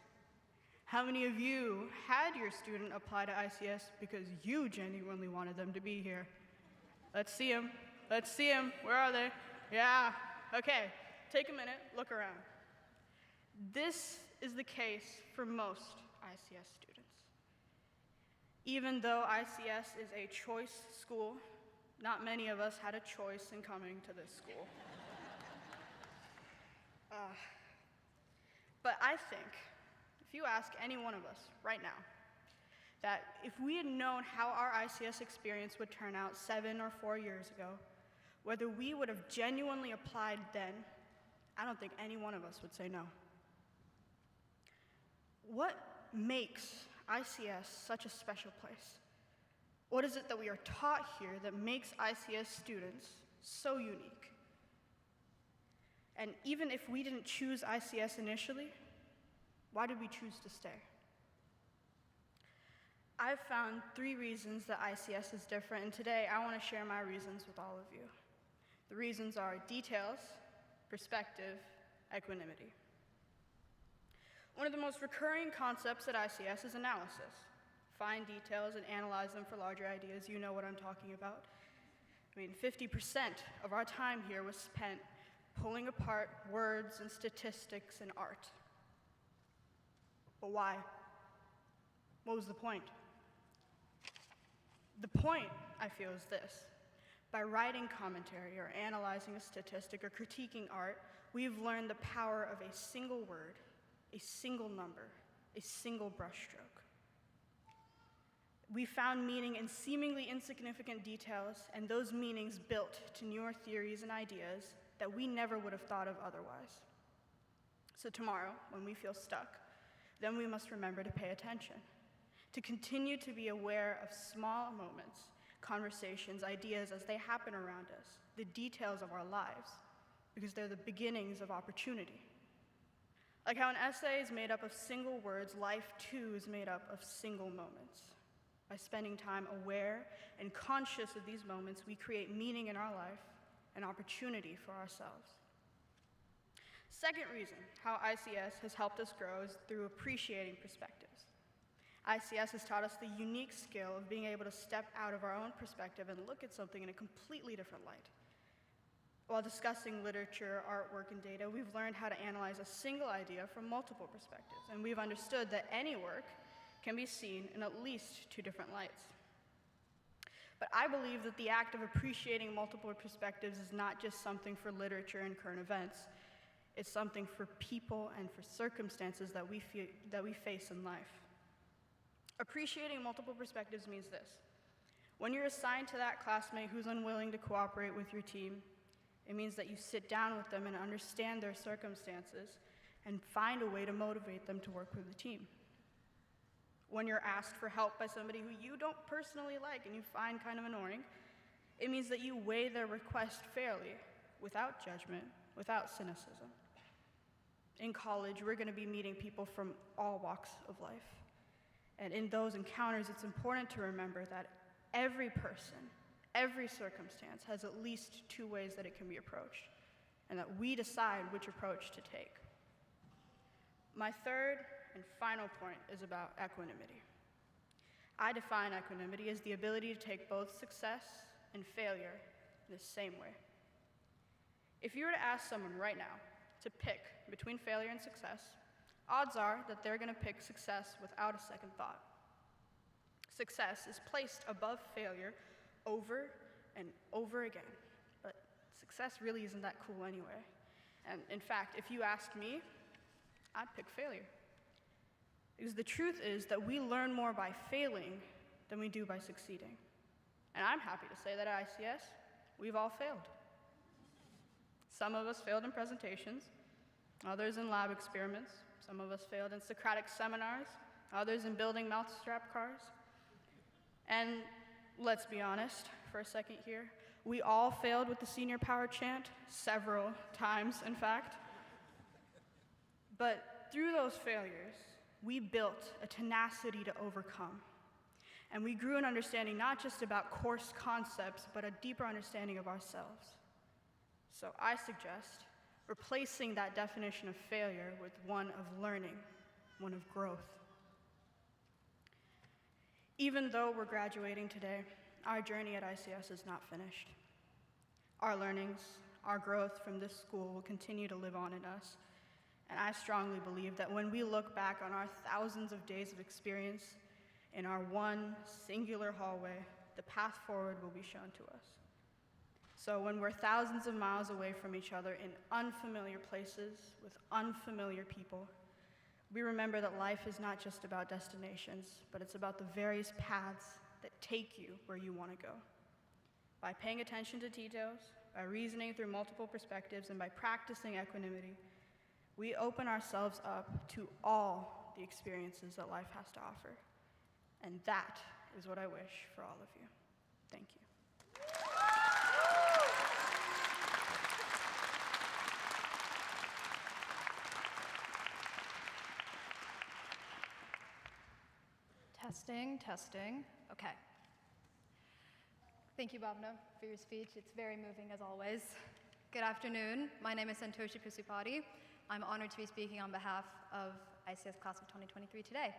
how many of you had your student apply to ICS because you genuinely wanted them to be here? Let's see them. Where are they? Yeah, okay. Take a minute, look around. This is the case for most ICS students. Even though ICS is a choice school, not many of us had a choice in coming to this school. But I think, if you ask any one of us right now, that if we had known how our ICS experience would turn out 7 or 4 years ago, whether we would have genuinely applied then, I don't think any one of us would say no. What makes ICS such a special place? What is it that we are taught here that makes ICS students so unique? And even if we didn't choose ICS initially, why did we choose to stay? I've found 3 reasons that ICS is different, and today I want to share my reasons with all of you. The reasons are details, perspective, equanimity. One of the most recurring concepts at ICS is analysis. Find details and analyze them for larger ideas. You know what I'm talking about. 50% of our time here was spent pulling apart words and statistics and art. But why? What was the point? The point, I feel, is this. By writing commentary or analyzing a statistic or critiquing art, we've learned the power of a single word, a single number, a single brushstroke. We found meaning in seemingly insignificant details, and those meanings built to newer theories and ideas that we never would have thought of otherwise. So tomorrow, when we feel stuck, then we must remember to pay attention, to continue to be aware of small moments, conversations, ideas as they happen around us, the details of our lives, because they're the beginnings of opportunity. Like how an essay is made up of single words, life too is made up of single moments. By spending time aware and conscious of these moments, we create meaning in our life and opportunity for ourselves. Second reason how ICS has helped us grow is through appreciating perspectives. ICS has taught us the unique skill of being able to step out of our own perspective and look at something in a completely different light. While discussing literature, artwork, and data, we've learned how to analyze a single idea from multiple perspectives, and we've understood that any work can be seen in at least 2 different lights. But I believe that the act of appreciating multiple perspectives is not just something for literature and current events. It's something for people and for circumstances that we face in life. Appreciating multiple perspectives means this. When you're assigned to that classmate who's unwilling to cooperate with your team, it means that you sit down with them and understand their circumstances and find a way to motivate them to work with the team. When you're asked for help by somebody who you don't personally like and you find kind of annoying, it means that you weigh their request fairly, without judgment, without cynicism. In college, we're going to be meeting people from all walks of life. And in those encounters, it's important to remember that every person, every circumstance has at least 2 ways that it can be approached, and that we decide which approach to take. My third and final point is about equanimity. I define equanimity as the ability to take both success and failure in the same way. If you were to ask someone right now to pick between failure and success, odds are that they're going to pick success without a second thought. Success is placed above failure over and over again, but success really isn't that cool anyway. And in fact, if you asked me, I'd pick failure. Because the truth is that we learn more by failing than we do by succeeding. And I'm happy to say that at ICS, we've all failed. Some of us failed in presentations, others in lab experiments, some of us failed in Socratic seminars, others in building mousetrap cars. And let's be honest for a second here, we all failed with the senior power chant, several times, in fact. But through those failures, we built a tenacity to overcome. And we grew an understanding not just about course concepts, but a deeper understanding of ourselves. So I suggest replacing that definition of failure with one of learning, one of growth. Even though we're graduating today, our journey at ICS is not finished. Our learnings, our growth from this school will continue to live on in us. And I strongly believe that when we look back on our thousands of days of experience in our one singular hallway, the path forward will be shown to us. So when we're thousands of miles away from each other in unfamiliar places with unfamiliar people, we remember that life is not just about destinations, but it's about the various paths that take you where you want to go. By paying attention to details, by reasoning through multiple perspectives, and by practicing equanimity, we open ourselves up to all the experiences that life has to offer. And that is what I wish for all of you. Thank you. Testing. Okay. Thank you, Bhavna, for your speech. It's very moving, as always. Good afternoon. My name is Santoshi Pusupati. I'm honored to be speaking on behalf of ICS Class of 2023 today.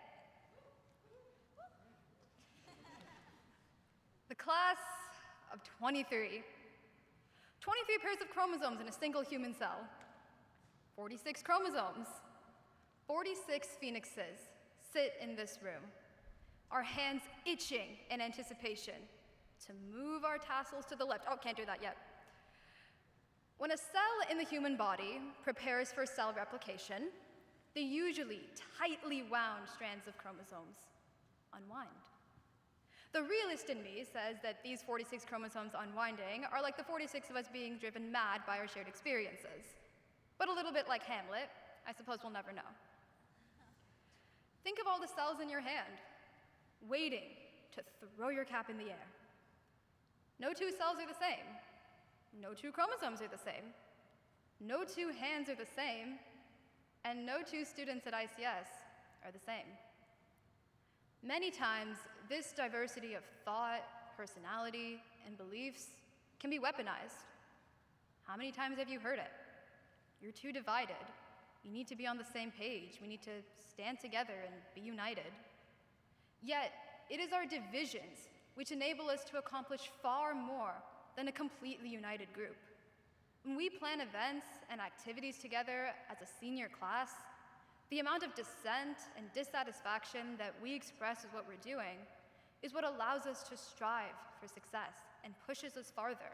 The class of 23. 23 pairs of chromosomes in a single human cell. 46 chromosomes. 46 phoenixes sit in this room, our hands itching in anticipation to move our tassels to the left. Oh, can't do that yet. When a cell in the human body prepares for cell replication, the usually tightly wound strands of chromosomes unwind. The realist in me says that these 46 chromosomes unwinding are like the 46 of us being driven mad by our shared experiences. But a little bit like Hamlet, I suppose we'll never know. Think of all the cells in your hand, waiting to throw your cap in the air. No two cells are the same. No two chromosomes are the same. No two hands are the same. And no two students at ICS are the same. Many times, this diversity of thought, personality, and beliefs can be weaponized. How many times have you heard it? You're too divided. You need to be on the same page. We need to stand together and be united. Yet, it is our divisions which enable us to accomplish far more than a completely united group. When we plan events and activities together as a senior class, the amount of dissent and dissatisfaction that we express with what we're doing is what allows us to strive for success and pushes us farther.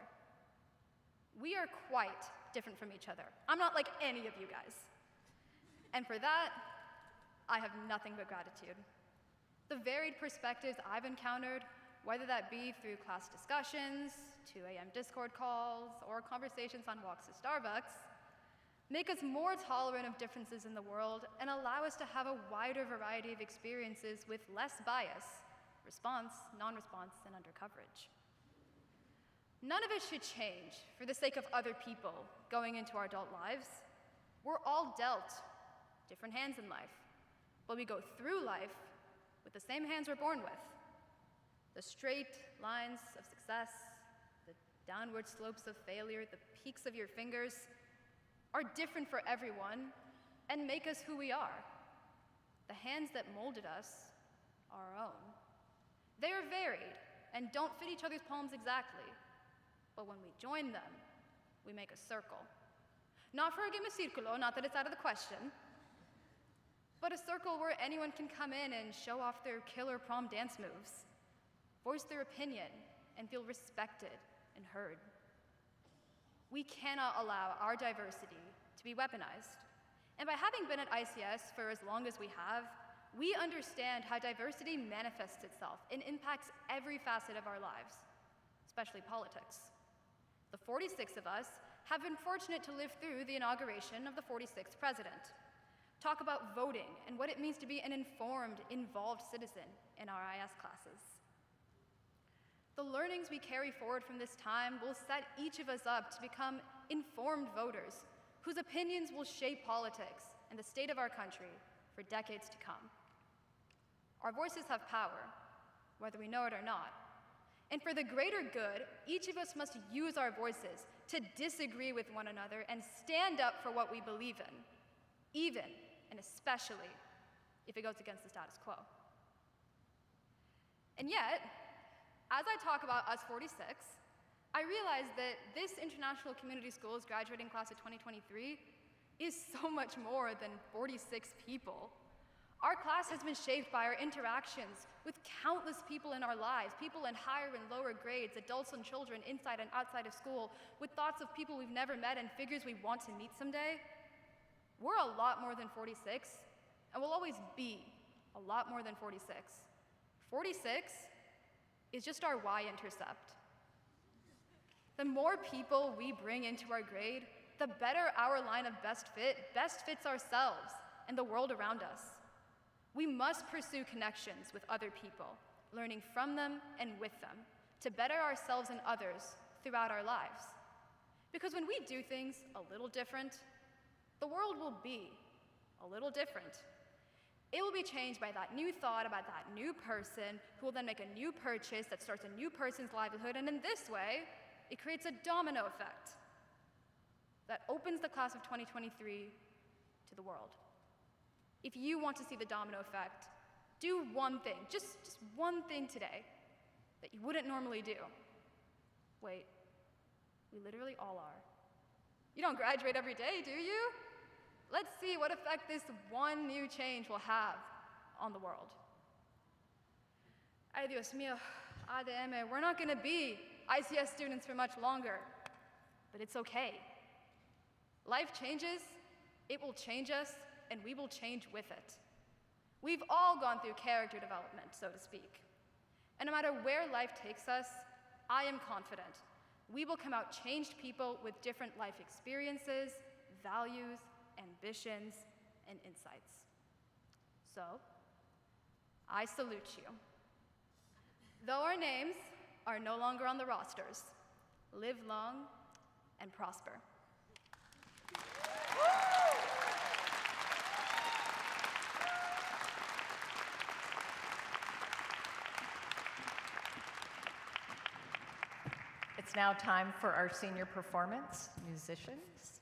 We are quite different from each other. I'm not like any of you guys. And for that, I have nothing but gratitude. The varied perspectives I've encountered, whether that be through class discussions, 2 a.m. Discord calls, or conversations on walks to Starbucks, make us more tolerant of differences in the world and allow us to have a wider variety of experiences with less bias, response, non-response, and undercoverage. None of it should change for the sake of other people going into our adult lives. We're all dealt different hands in life, but we go through life with the same hands we're born with. The straight lines of success, the downward slopes of failure, the peaks of your fingers are different for everyone and make us who we are. The hands that molded us are our own. They are varied and don't fit each other's palms exactly, but when we join them, we make a circle. Not for a game of circulo, not that it's out of the question, but a circle where anyone can come in and show off their killer prom dance moves, voice their opinion, and feel respected and heard. We cannot allow our diversity to be weaponized. And by having been at ICS for as long as we have, we understand how diversity manifests itself and impacts every facet of our lives, especially politics. The 46 of us have been fortunate to live through the inauguration of the 46th president, talk about voting and what it means to be an informed, involved citizen in our IS classes. The learnings we carry forward from this time will set each of us up to become informed voters whose opinions will shape politics and the state of our country for decades to come. Our voices have power, whether we know it or not. And for the greater good, each of us must use our voices to disagree with one another and stand up for what we believe in, even and especially if it goes against the status quo. And yet, as I talk about us 46, I realize that this International Community Schools graduating class of 2023 is so much more than 46 people. Our class has been shaped by our interactions with countless people in our lives, people in higher and lower grades, adults and children inside and outside of school, with thoughts of people we've never met and figures we want to meet someday. We're a lot more than 46, and we'll always be a lot more than 46. 46 is just our y-intercept. The more people we bring into our grade, the better our line of best fits ourselves and the world around us. We must pursue connections with other people, learning from them and with them, to better ourselves and others throughout our lives. Because when we do things a little different, the world will be a little different. It will be changed by that new thought about that new person who will then make a new purchase that starts a new person's livelihood, and in this way, it creates a domino effect that opens the class of 2023 to the world. If you want to see the domino effect, do one thing, just one thing today that you wouldn't normally do. Wait, we literally all are. You don't graduate every day, do you? Let's see what effect this one new change will have on the world. Ay, Dios mío, ADM, we're not gonna be ICS students for much longer, but it's okay. Life changes, it will change us, and we will change with it. We've all gone through character development, so to speak. And no matter where life takes us, I am confident we will come out changed people with different life experiences, values, ambitions, and insights. So, I salute you. Though our names are no longer on the rosters, live long and prosper. It's now time for our senior performance, musicians.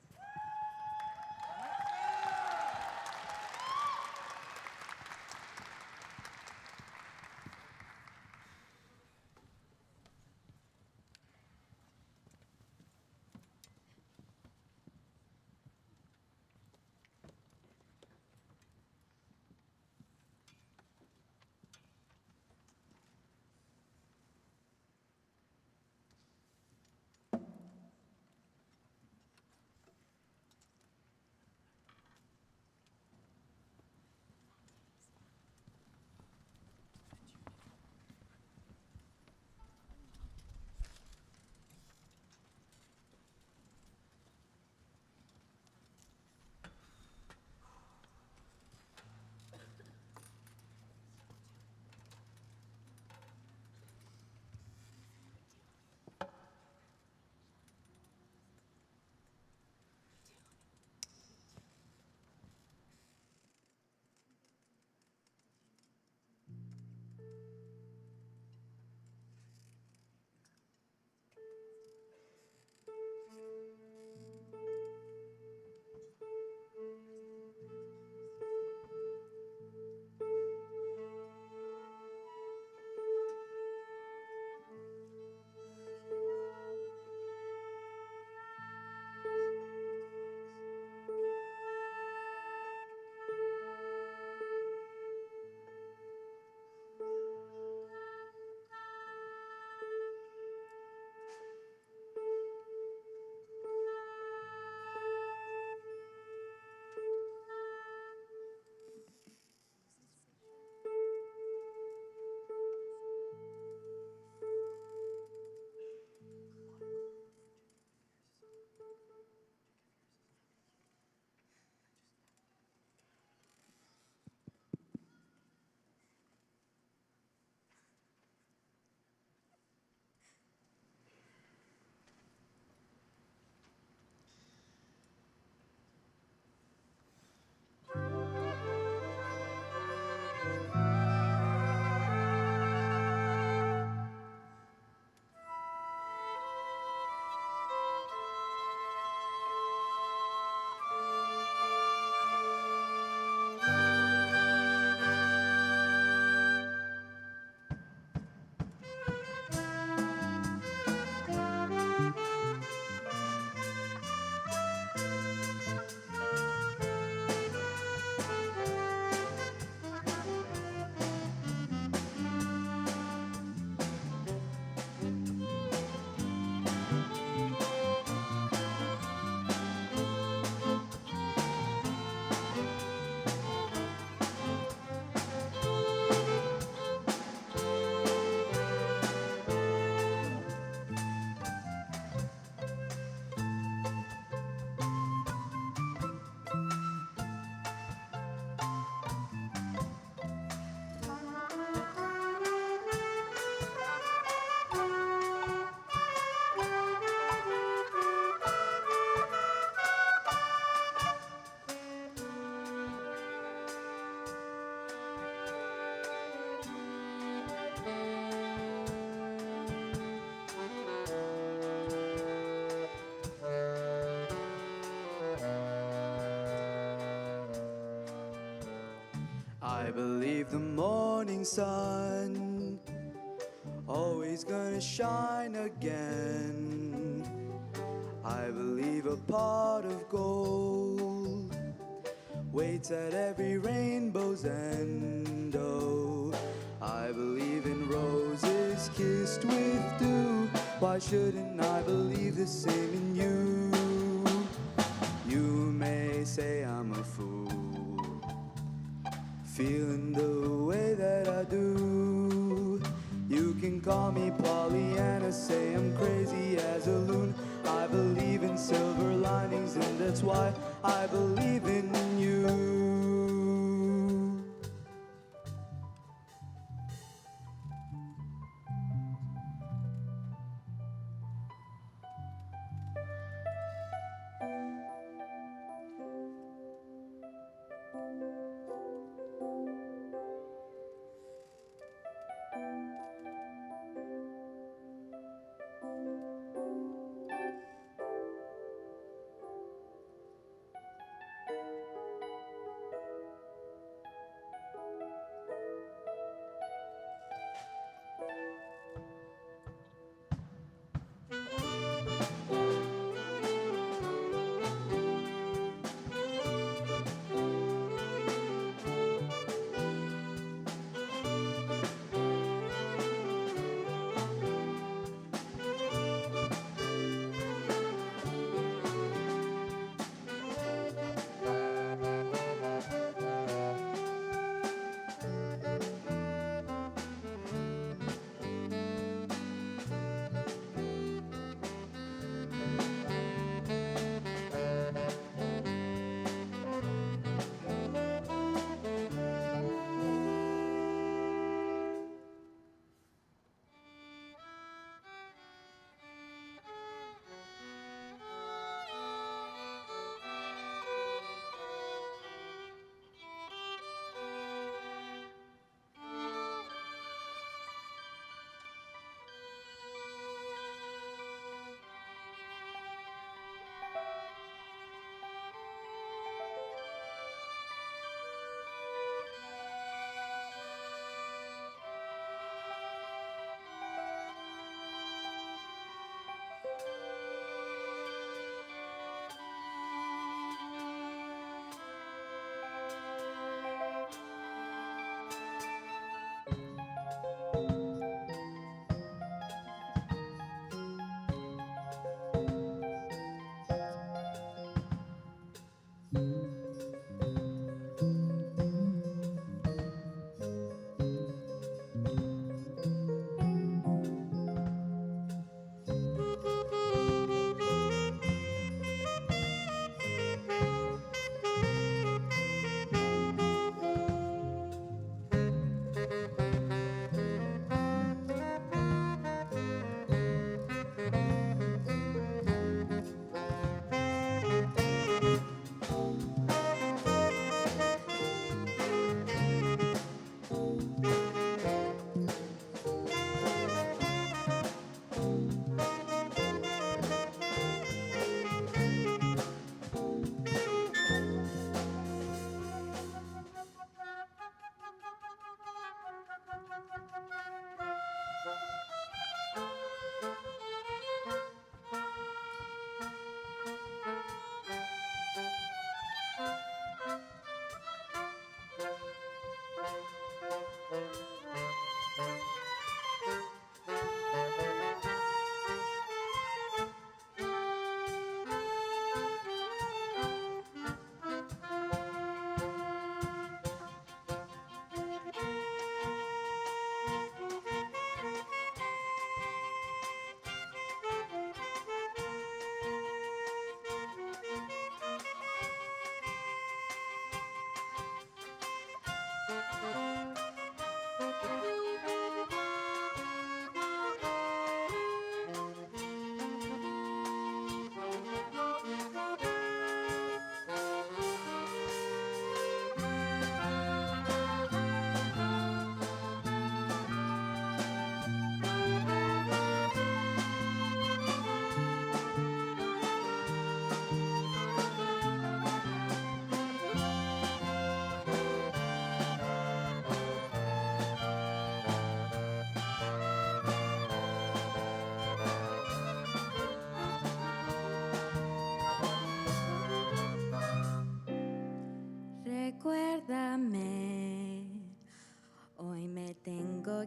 I believe the morning sun always gonna shine again. I believe a pot of gold waits at every rainbow's end. Oh, I believe in roses kissed with dew. Why shouldn't I believe the same in you? You may say I'm a fool, feeling the way that I do. You can call me Pollyanna, say I'm crazy as a loon. I believe in silver linings, and that's why I believe in you.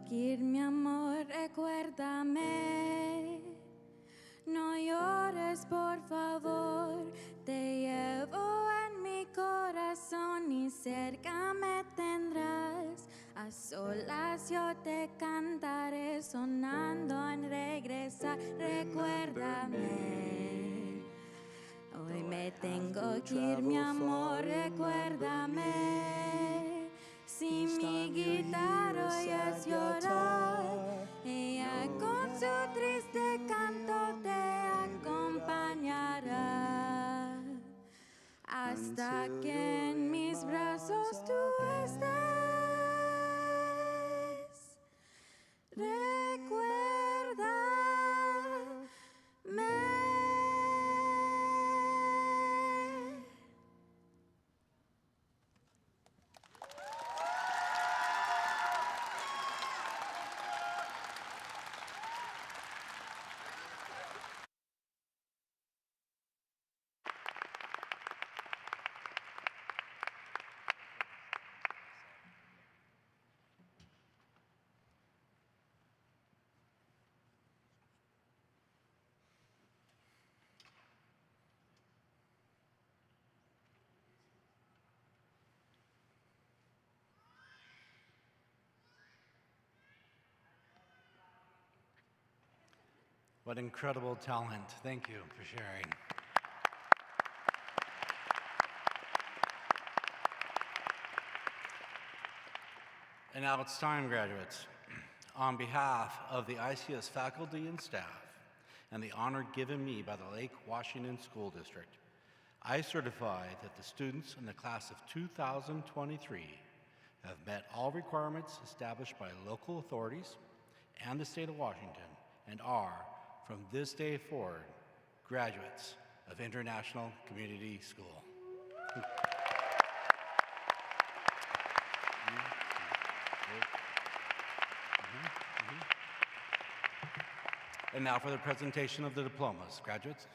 que ir, mi amor, recuérdame. No llores, por favor, te llevo en mi corazón y cerca me tendrás. A solas yo te cantaré, sonando en regresar, recuérdame. Hoy me tengo que ir, mi amor, recuérdame. Si mi guitarra oyes llorar, ella con su triste canto te acompañará hasta que en mis brazos tú estés. Recuérdame. What incredible talent. Thank you for sharing. And now it's time, graduates. On behalf of the ICS faculty and staff and the honor given me by the Lake Washington School District, I certify that the students in the class of 2023 have met all requirements established by local authorities and the state of Washington and are, from this day forward, graduates of International Community School. And now for the presentation of the diplomas. Graduates.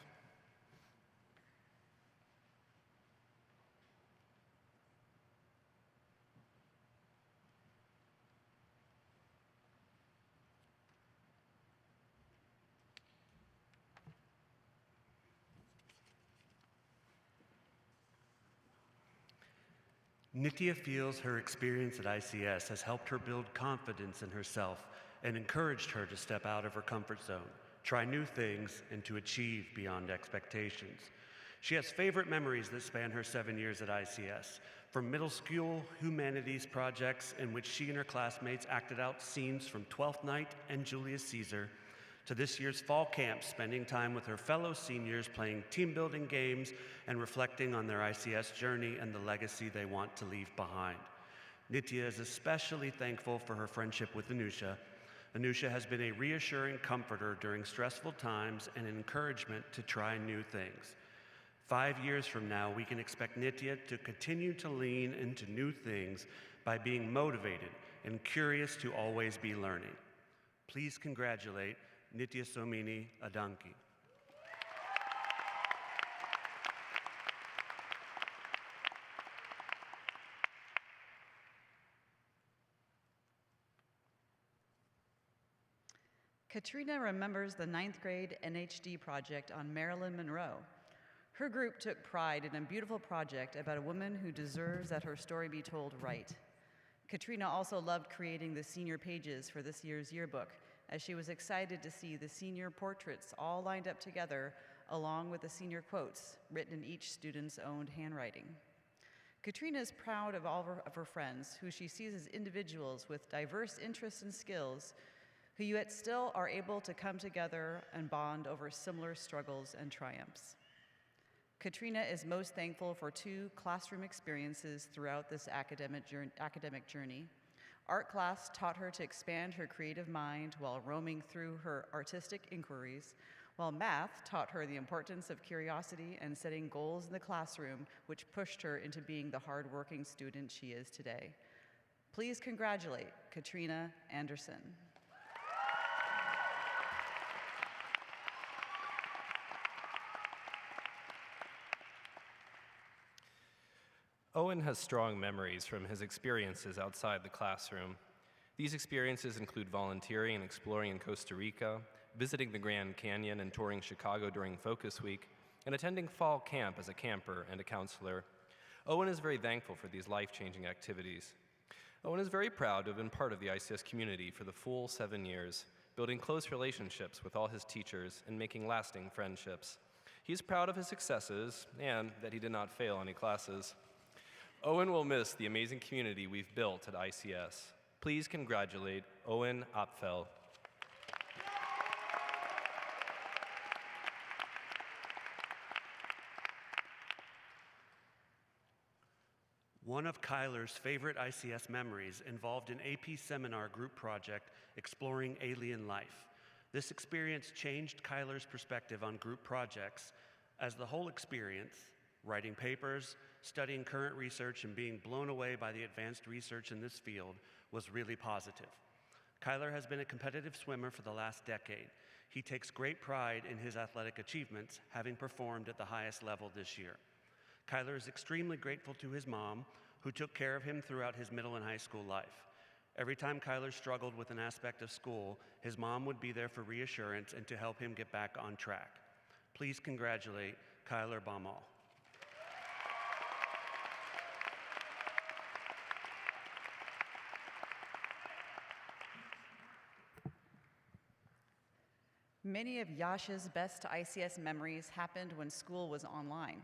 Nitya feels her experience at ICS has helped her build confidence in herself and encouraged her to step out of her comfort zone, try new things, and to achieve beyond expectations. She has favorite memories that span her 7 years at ICS, from middle school humanities projects in which she and her classmates acted out scenes from Twelfth Night and Julius Caesar, to this year's fall camp, spending time with her fellow seniors playing team-building games and reflecting on their ICS journey and the legacy they want to leave behind. Nitya is especially thankful for her friendship with Anusha. Anusha has been a reassuring comforter during stressful times and an encouragement to try new things. 5 years from now, we can expect Nitya to continue to lean into new things by being motivated and curious to always be learning. Please congratulate Nitya Somini Adanki. Katrina remembers the 9th grade NHD project on Marilyn Monroe. Her group took pride in a beautiful project about a woman who deserves that her story be told right. Katrina also loved creating the senior pages for this year's yearbook, as she was excited to see the senior portraits all lined up together, along with the senior quotes written in each student's own handwriting. Katrina is proud of all of her friends, who she sees as individuals with diverse interests and skills, who yet still are able to come together and bond over similar struggles and triumphs. Katrina is most thankful for 2 classroom experiences throughout this academic journey. Art class taught her to expand her creative mind while roaming through her artistic inquiries, while math taught her the importance of curiosity and setting goals in the classroom, which pushed her into being the hardworking student she is today. Please congratulate Katrina Anderson. Owen has strong memories from his experiences outside the classroom. These experiences include volunteering and exploring in Costa Rica, visiting the Grand Canyon and touring Chicago during Focus Week, and attending fall camp as a camper and a counselor. Owen is very thankful for these life-changing activities. Owen is very proud to have been part of the ICS community for the full 7 years, building close relationships with all his teachers and making lasting friendships. He is proud of his successes and that he did not fail any classes. Owen will miss the amazing community we've built at ICS. Please congratulate Owen Opfel. One of Kyler's favorite ICS memories involved an AP seminar group project exploring alien life. This experience changed Kyler's perspective on group projects, as the whole experience, writing papers, studying current research, and being blown away by the advanced research in this field, was really positive. Kyler has been a competitive swimmer for the last decade. He takes great pride in his athletic achievements, having performed at the highest level this year. Kyler is extremely grateful to his mom, who took care of him throughout his middle and high school life. Every time Kyler struggled with an aspect of school, his mom would be there for reassurance and to help him get back on track. Please congratulate Kyler Baumol. Many of Yash's best ICS memories happened when school was online.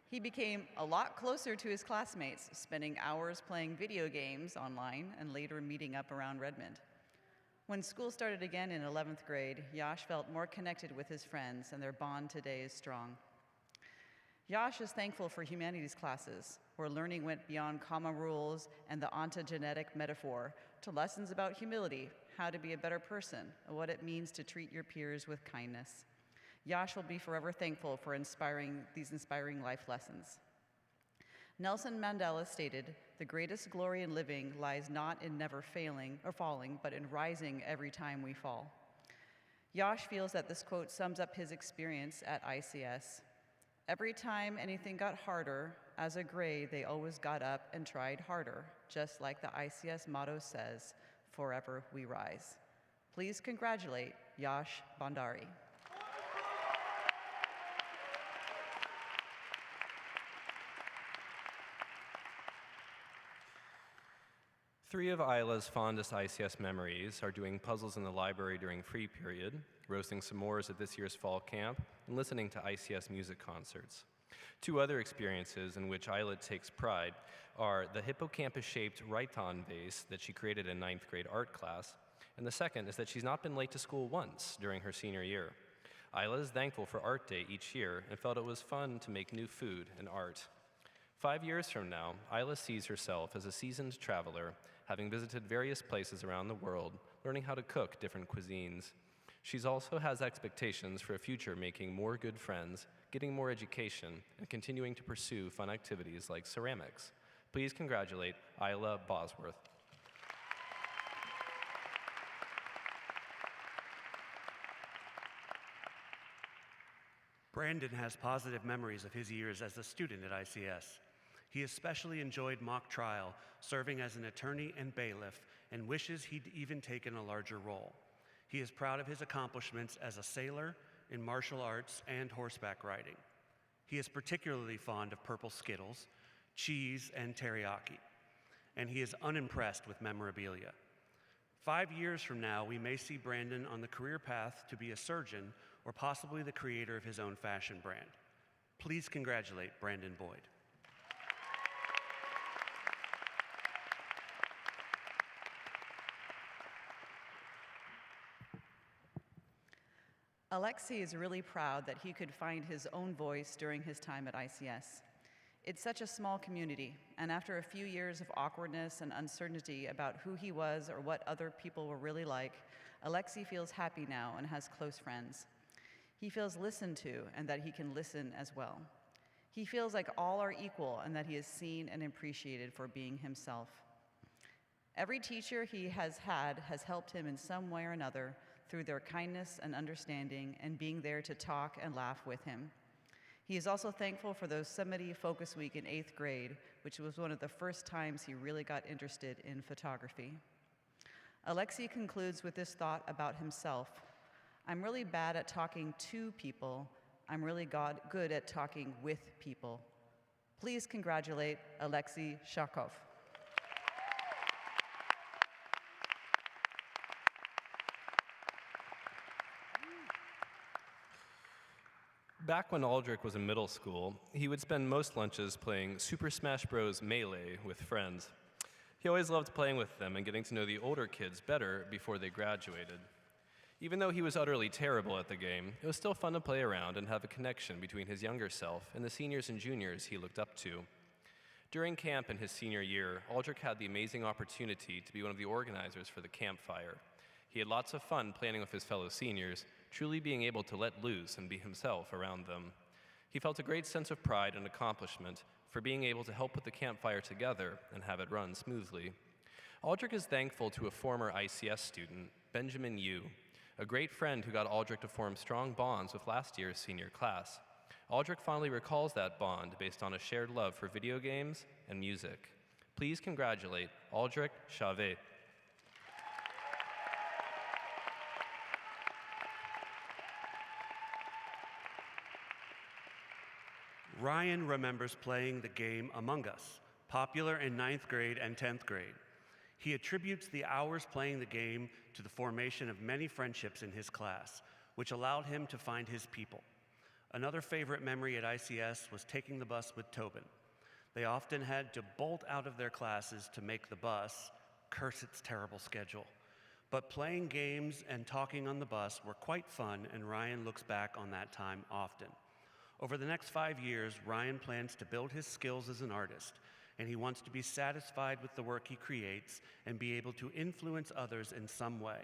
He became a lot closer to his classmates, spending hours playing video games online and later meeting up around Redmond. When school started again in 11th grade, Yash felt more connected with his friends, and their bond today is strong. Yash is thankful for humanities classes, where learning went beyond common rules and the ontogenetic metaphor to lessons about humility, how to be a better person, and what it means to treat your peers with kindness. Yash will be forever thankful for these inspiring life lessons. Nelson Mandela stated, "The greatest glory in living lies not in never failing or falling, but in rising every time we fall." Yash feels that this quote sums up his experience at ICS. Every time anything got harder, as a grade, they always got up and tried harder, just like the ICS motto says, "Forever we rise." Please congratulate Yash Bhandari. Three of Isla's fondest ICS memories are doing puzzles in the library during free period, roasting s'mores at this year's fall camp, and listening to ICS music concerts. Two other experiences in which Isla takes pride are the hippocampus-shaped Raiton vase that she created in 9th grade art class, and the second is that she's not been late to school once during her senior year. Isla is thankful for Art Day each year and felt it was fun to make new food and art. 5 years from now, Isla sees herself as a seasoned traveler, having visited various places around the world, learning how to cook different cuisines. She also has expectations for a future making more good friends, getting more education, and continuing to pursue fun activities like ceramics. Please congratulate Isla Bosworth. Brandon has positive memories of his years as a student at ICS. He especially enjoyed mock trial, serving as an attorney and bailiff, and wishes he'd even taken a larger role. He is proud of his accomplishments as a sailor, in martial arts, and horseback riding. He is particularly fond of purple Skittles, cheese, and teriyaki, and he is unimpressed with memorabilia. 5 years from now, we may see Brandon on the career path to be a surgeon or possibly the creator of his own fashion brand. Please congratulate Brandon Boyd. Alexei is really proud that he could find his own voice during his time at ICS. It's such a small community, and after a few years of awkwardness and uncertainty about who he was or what other people were really like, Alexei feels happy now and has close friends. He feels listened to and that he can listen as well. He feels like all are equal and that he is seen and appreciated for being himself. Every teacher he has had has helped him in some way or another through their kindness and understanding and being there to talk and laugh with him. He is also thankful for those Yosemite Focus Week in 8th grade, which was one of the first times he really got interested in photography. Alexei concludes with this thought about himself: I'm really bad at talking to people. I'm really good at talking with people. Please congratulate Alexei Sharkov. Back when Aldrich was in middle school, he would spend most lunches playing Super Smash Bros. Melee with friends. He always loved playing with them and getting to know the older kids better before they graduated. Even though he was utterly terrible at the game, it was still fun to play around and have a connection between his younger self and the seniors and juniors he looked up to. During camp in his senior year, Aldrich had the amazing opportunity to be one of the organizers for the campfire. He had lots of fun planning with his fellow seniors, truly being able to let loose and be himself around them. He felt a great sense of pride and accomplishment for being able to help put the campfire together and have it run smoothly. Aldrich is thankful to a former ICS student, Benjamin Yu, a great friend who got Aldrich to form strong bonds with last year's senior class. Aldrich fondly recalls that bond based on a shared love for video games and music. Please congratulate Aldrich Chavez. Ryan remembers playing the game Among Us, popular in 9th grade and 10th grade. He attributes the hours playing the game to the formation of many friendships in his class, which allowed him to find his people. Another favorite memory at ICS was taking the bus with Tobin. They often had to bolt out of their classes to make the bus, curse its terrible schedule. But playing games and talking on the bus were quite fun, and Ryan looks back on that time often. Over the next 5 years, Ryan plans to build his skills as an artist, and he wants to be satisfied with the work he creates and be able to influence others in some way,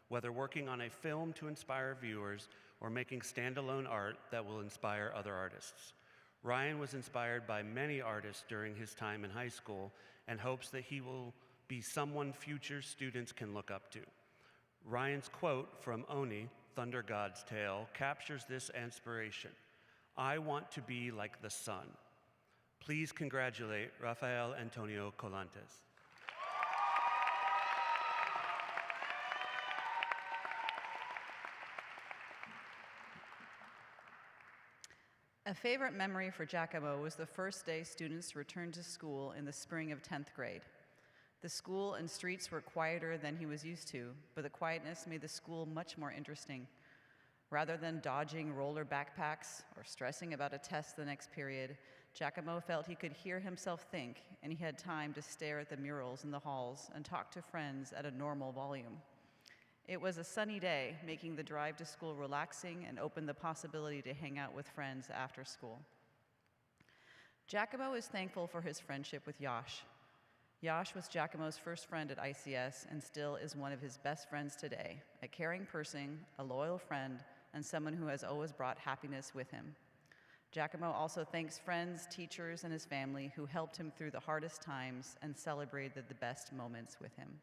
whether working on a film to inspire viewers or making standalone art that will inspire other artists. Ryan was inspired by many artists during his time in high school and hopes that he will be someone future students can look up to. Ryan's quote from Oni, Thunder God's Tale, captures this inspiration: "I want to be like the sun." Please congratulate Rafael Antonio Colantes. A favorite memory for Giacomo was the first day students returned to school in the spring of 10th grade. The school and streets were quieter than he was used to, but the quietness made the school much more interesting. Rather than dodging roller backpacks or stressing about a test the next period, Giacomo felt he could hear himself think, and he had time to stare at the murals in the halls and talk to friends at a normal volume. It was a sunny day, making the drive to school relaxing and opened the possibility to hang out with friends after school. Giacomo is thankful for his friendship with Yash. Yash was Giacomo's first friend at ICS and still is one of his best friends today, a caring person, a loyal friend, and someone who has always brought happiness with him. Giacomo also thanks friends, teachers, and his family who helped him through the hardest times and celebrated the best moments with him.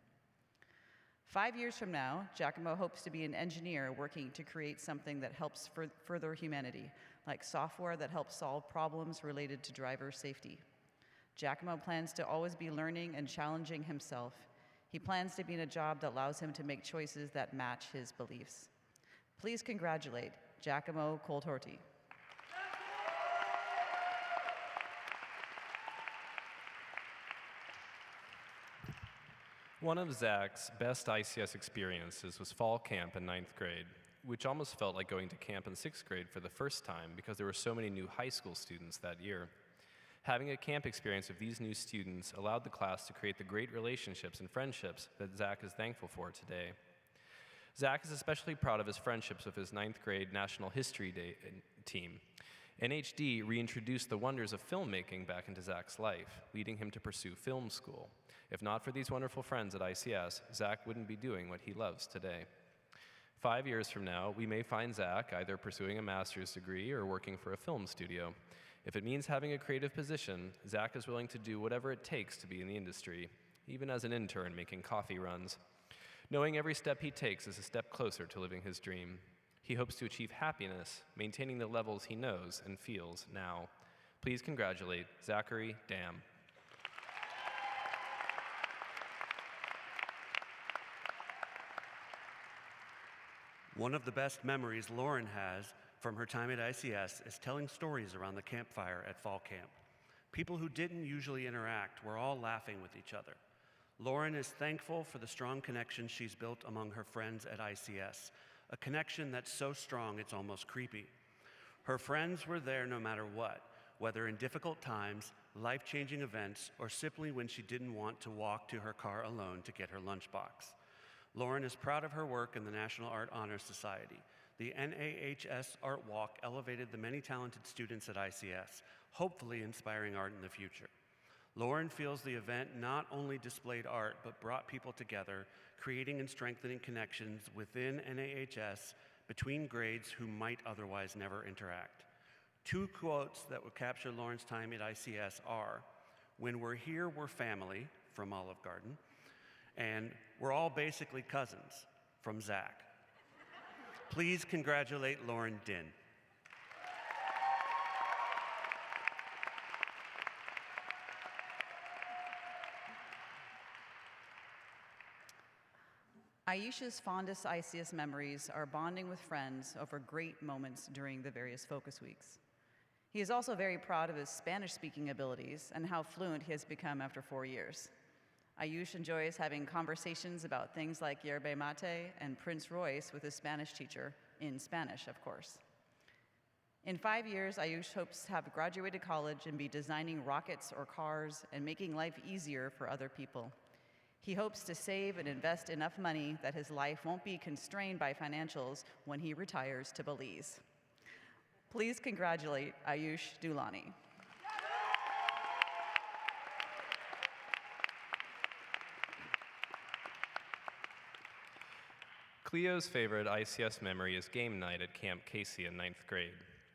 5 years from now, Giacomo hopes to be an engineer working to create something that helps further humanity, like software that helps solve problems related to driver safety. Giacomo plans to always be learning and challenging himself. He plans to be in a job that allows him to make choices that match his beliefs. Please congratulate Giacomo Coltorti. One of Zach's best ICS experiences was fall camp in 9th grade, which almost felt like going to camp in 6th grade for the first time because there were so many new high school students that year. Having a camp experience with these new students allowed the class to create the great relationships and friendships that Zach is thankful for today. Zach is especially proud of his friendships with his 9th grade National History Day team. NHD reintroduced the wonders of filmmaking back into Zach's life, leading him to pursue film school. If not for these wonderful friends at ICS, Zach wouldn't be doing what he loves today. 5 years from now, we may find Zach either pursuing a master's degree or working for a film studio. If it means having a creative position, Zach is willing to do whatever it takes to be in the industry, even as an intern making coffee runs. Knowing every step he takes is a step closer to living his dream. He hopes to achieve happiness, maintaining the levels he knows and feels now. Please congratulate Zachary Dam. One of the best memories Lauren has from her time at ICS is telling stories around the campfire at fall camp. People who didn't usually interact were all laughing with each other. Lauren is thankful for the strong connection she's built among her friends at ICS, a connection that's so strong it's almost creepy. Her friends were there no matter what, whether in difficult times, life-changing events, or simply when she didn't want to walk to her car alone to get her lunchbox. Lauren is proud of her work in the National Art Honor Society. The NAHS Art Walk elevated the many talented students at ICS, hopefully inspiring art in the future. Lauren feels the event not only displayed art, but brought people together, creating and strengthening connections within NAHS between grades who might otherwise never interact. Two quotes that would capture Lauren's time at ICS are, "When we're here, we're family," from Olive Garden, and "We're all basically cousins," from Zach. Please congratulate Lauren Din. Ayesha's fondest ICS memories are bonding with friends over great moments during the various focus weeks. He is also very proud of his Spanish-speaking abilities and how fluent he has become after 4 years. Ayush enjoys having conversations about things like yerba mate and Prince Royce with his Spanish teacher, in Spanish, of course. In 5 years, Ayush hopes to have graduated college and be designing rockets or cars and making life easier for other people. He hopes to save and invest enough money that his life won't be constrained by financials when he retires to Belize. Please congratulate Ayush Dulani. Cleo's favorite ICS memory is game night at Camp Casey in 9th grade.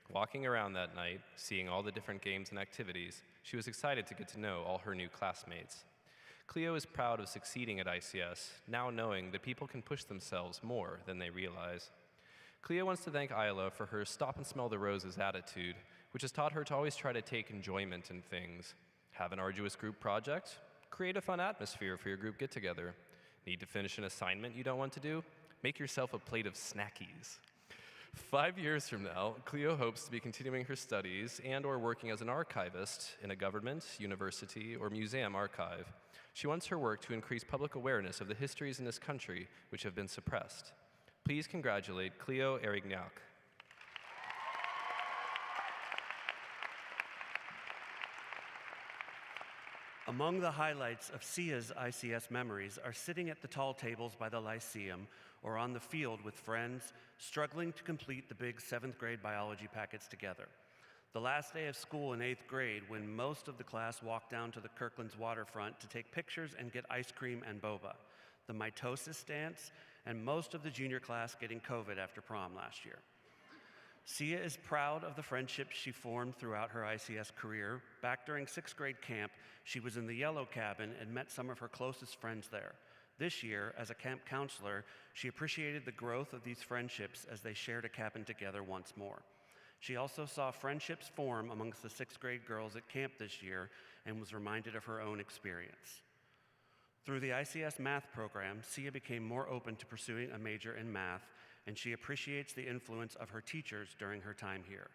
Walking around that night, seeing all the different games and activities, she was excited to get to know all her new classmates. Cleo is proud of succeeding at ICS, now knowing that people can push themselves more than they realize. Cleo wants to thank Isla for her stop and smell the roses attitude, which has taught her to always try to take enjoyment in things. Have an arduous group project? Create a fun atmosphere for your group get-together. Need to finish an assignment you don't want to do? Make yourself a plate of snackies. 5 years from now, Cleo hopes to be continuing her studies and/or working as an archivist in a government, university, or museum archive. She wants her work to increase public awareness of the histories in this country which have been suppressed. Please congratulate Cleo Erignac. Among the highlights of Sia's ICS memories are sitting at the tall tables by the Lyceum or on the field with friends, struggling to complete the big 7th grade biology packets together. The last day of school in 8th grade, when most of the class walked down to the Kirkland's waterfront to take pictures and get ice cream and boba. The mitosis dance, and most of the junior class getting COVID after prom last year. Sia is proud of the friendships she formed throughout her ICS career. Back during 6th grade camp, she was in the Yellow Cabin and met some of her closest friends there. This year, as a camp counselor, she appreciated the growth of these friendships as they shared a cabin together once more. She also saw friendships form amongst the 6th grade girls at camp this year and was reminded of her own experience. Through the ICS math program, Sia became more open to pursuing a major in math, and she appreciates the influence of her teachers during her time here.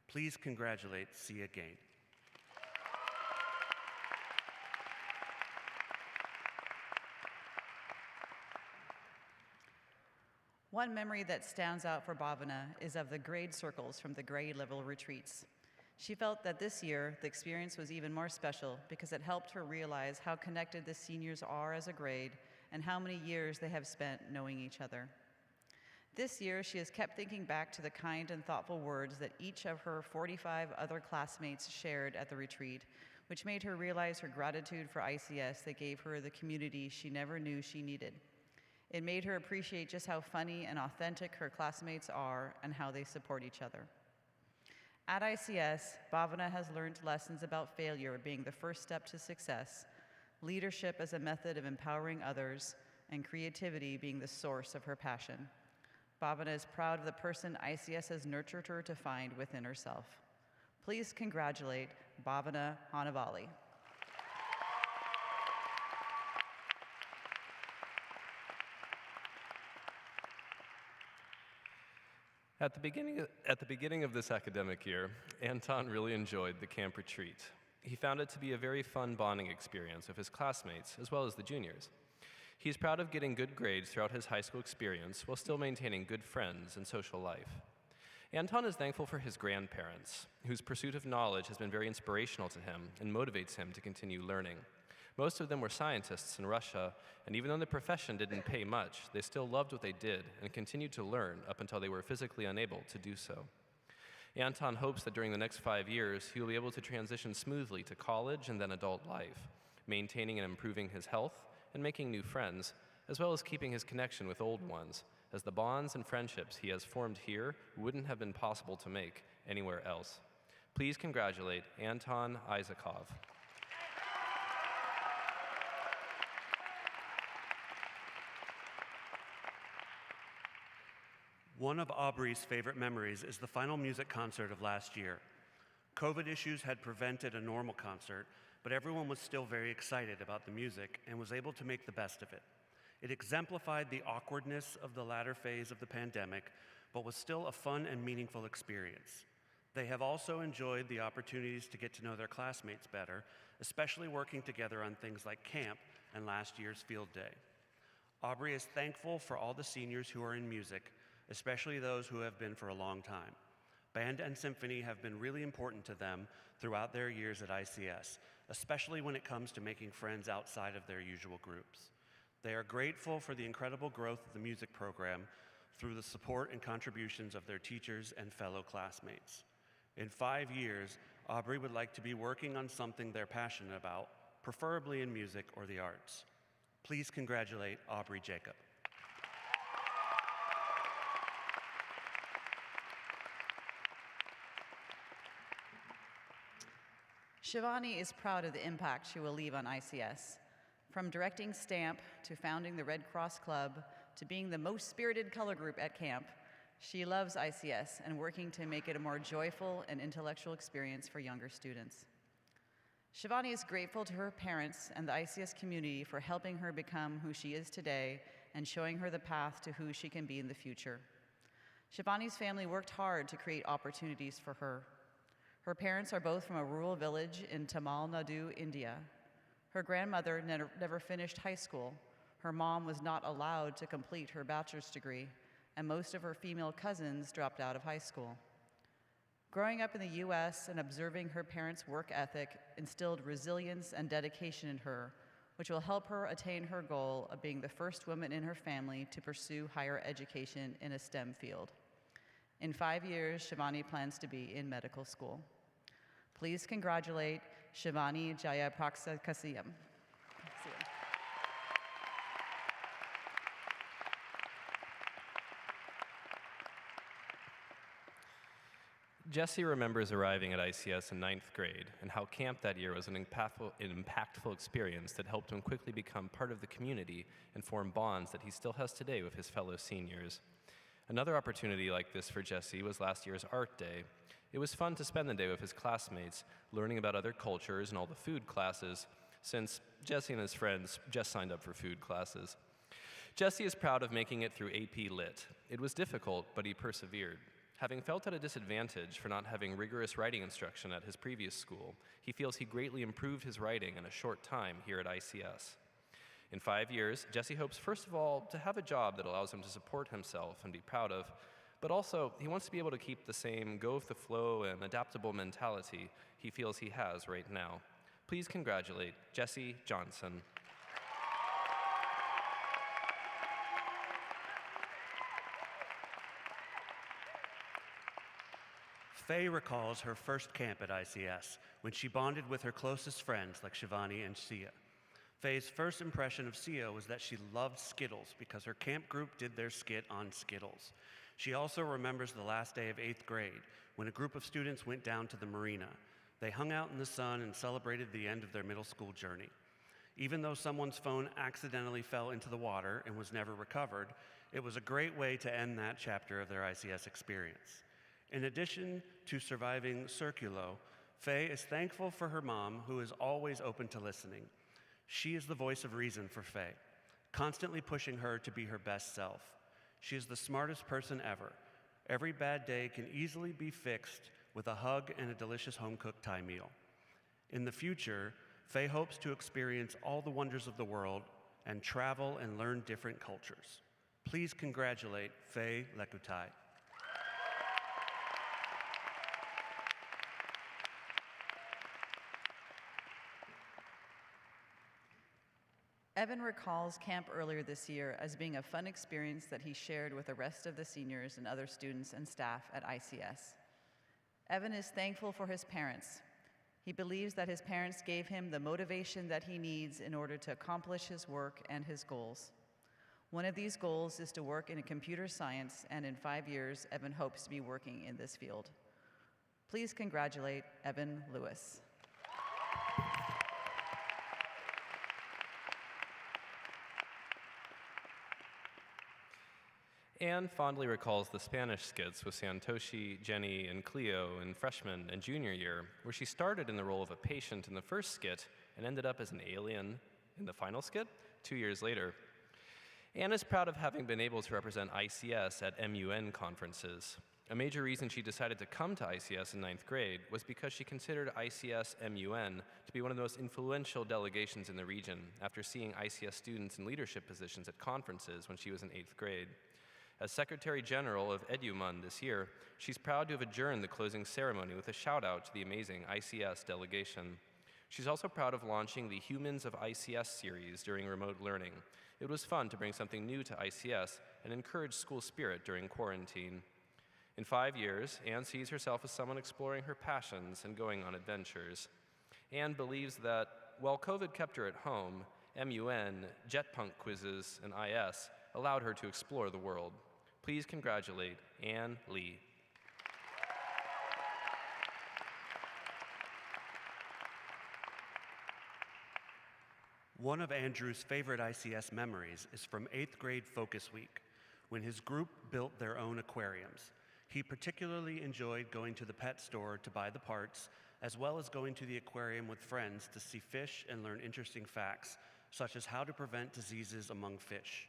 Please congratulate Sia Gain. One memory that stands out for Bhavana is of the grade circles from the grade level retreats. She felt that this year, the experience was even more special because it helped her realize how connected the seniors are as a grade and how many years they have spent knowing each other. This year, she has kept thinking back to the kind and thoughtful words that each of her 45 other classmates shared at the retreat, which made her realize her gratitude for ICS that gave her the community she never knew she needed. It made her appreciate just how funny and authentic her classmates are and how they support each other. At ICS, Bhavana has learned lessons about failure being the first step to success, leadership as a method of empowering others, and creativity being the source of her passion. Bhavana is proud of the person ICS has nurtured her to find within herself. Please congratulate Bhavana Hanavali. At the beginning of this academic year, Anton really enjoyed the camp retreat. He found it to be a very fun bonding experience with his classmates, as well as the juniors. He's proud of getting good grades throughout his high school experience while still maintaining good friends and social life. Anton is thankful for his grandparents, whose pursuit of knowledge has been very inspirational to him and motivates him to continue learning. Most of them were scientists in Russia, and even though the profession didn't pay much, they still loved what they did and continued to learn up until they were physically unable to do so. Anton hopes that during the next 5 years, he will be able to transition smoothly to college and then adult life, maintaining and improving his health and making new friends, as well as keeping his connection with old ones, as the bonds and friendships he has formed here wouldn't have been possible to make anywhere else. Please congratulate Anton Isakov. One of Aubrey's favorite memories is the final music concert of last year. COVID issues had prevented a normal concert, but everyone was still very excited about the music and was able to make the best of it. It exemplified the awkwardness of the latter phase of the pandemic, but was still a fun and meaningful experience. They have also enjoyed the opportunities to get to know their classmates better, especially working together on things like camp and last year's field day. Aubrey is thankful for all the seniors who are in music, especially those who have been for a long time. Band and symphony have been really important to them throughout their years at ICS, especially when it comes to making friends outside of their usual groups. They are grateful for the incredible growth of the music program through the support and contributions of their teachers and fellow classmates. In 5 years, Aubrey would like to be working on something they're passionate about, preferably in music or the arts. Please congratulate Aubrey Jacob. Shivani is proud of the impact she will leave on ICS. From directing STAMP to founding the Red Cross Club to being the most spirited color group at camp, she loves ICS and working to make it a more joyful and intellectual experience for younger students. Shivani is grateful to her parents and the ICS community for helping her become who she is today and showing her the path to who she can be in the future. Shivani's family worked hard to create opportunities for her. Her parents are both from a rural village in Tamil Nadu, India. Her grandmother never finished high school. Her mom was not allowed to complete her bachelor's degree, and most of her female cousins dropped out of high school. Growing up in the US and observing her parents' work ethic instilled resilience and dedication in her, which will help her attain her goal of being the first woman in her family to pursue higher education in a STEM field. In 5 years, Shivani plans to be in medical school. Please congratulate Shivani Jayapraksakasiyam. Jesse remembers arriving at ICS in 9th grade and how camp that year was an impactful experience that helped him quickly become part of the community and form bonds that he still has today with his fellow seniors. Another opportunity like this for Jesse was last year's Art Day. It was fun to spend the day with his classmates, learning about other cultures and all the food classes, since Jesse and his friends just signed up for food classes. Jesse is proud of making it through AP Lit. It was difficult, but he persevered. Having felt at a disadvantage for not having rigorous writing instruction at his previous school, he feels he greatly improved his writing in a short time here at ICS. In 5 years, Jesse hopes, first of all, to have a job that allows him to support himself and be proud of, but also he wants to be able to keep the same go-with-the-flow and adaptable mentality he feels he has right now. Please congratulate Jesse Johnson. Faye recalls her first camp at ICS when she bonded with her closest friends like Shivani and Sia. Faye's first impression of Sia was that she loved Skittles because her camp group did their skit on Skittles. She also remembers the last day of 8th grade when a group of students went down to the marina. They hung out in the sun and celebrated the end of their middle school journey. Even though someone's phone accidentally fell into the water and was never recovered, it was a great way to end that chapter of their ICS experience. In addition to surviving Circulo, Faye is thankful for her mom, who is always open to listening. She is the voice of reason for Faye, constantly pushing her to be her best self. She is the smartest person ever. Every bad day can easily be fixed with a hug and a delicious home-cooked Thai meal. In the future, Faye hopes to experience all the wonders of the world and travel and learn different cultures. Please congratulate Faye Lekutai. Evan recalls camp earlier this year as being a fun experience that he shared with the rest of the seniors and other students and staff at ICS. Evan is thankful for his parents. He believes that his parents gave him the motivation that he needs in order to accomplish his work and his goals. One of these goals is to work in computer science, and in 5 years, Evan hopes to be working in this field. Please congratulate Evan Lewis. Anne fondly recalls the Spanish skits with Santoshi, Jenny, and Cleo in freshman and junior year, where she started in the role of a patient in the first skit and ended up as an alien in the final skit 2 years later. Anne is proud of having been able to represent ICS at MUN conferences. A major reason she decided to come to ICS in 9th grade was because she considered ICS MUN to be one of the most influential delegations in the region after seeing ICS students in leadership positions at conferences when she was in 8th grade. As Secretary General of EduMun this year, she's proud to have adjourned the closing ceremony with a shout out to the amazing ICS delegation. She's also proud of launching the Humans of ICS series during remote learning. It was fun to bring something new to ICS and encourage school spirit during quarantine. In 5 years, Anne sees herself as someone exploring her passions and going on adventures. Anne believes that while COVID kept her at home, MUN, Jetpunk quizzes, and IS allowed her to explore the world. Please congratulate Anne Lee. One of Andrew's favorite ICS memories is from 8th grade Focus Week, when his group built their own aquariums. He particularly enjoyed going to the pet store to buy the parts, as well as going to the aquarium with friends to see fish and learn interesting facts, such as how to prevent diseases among fish.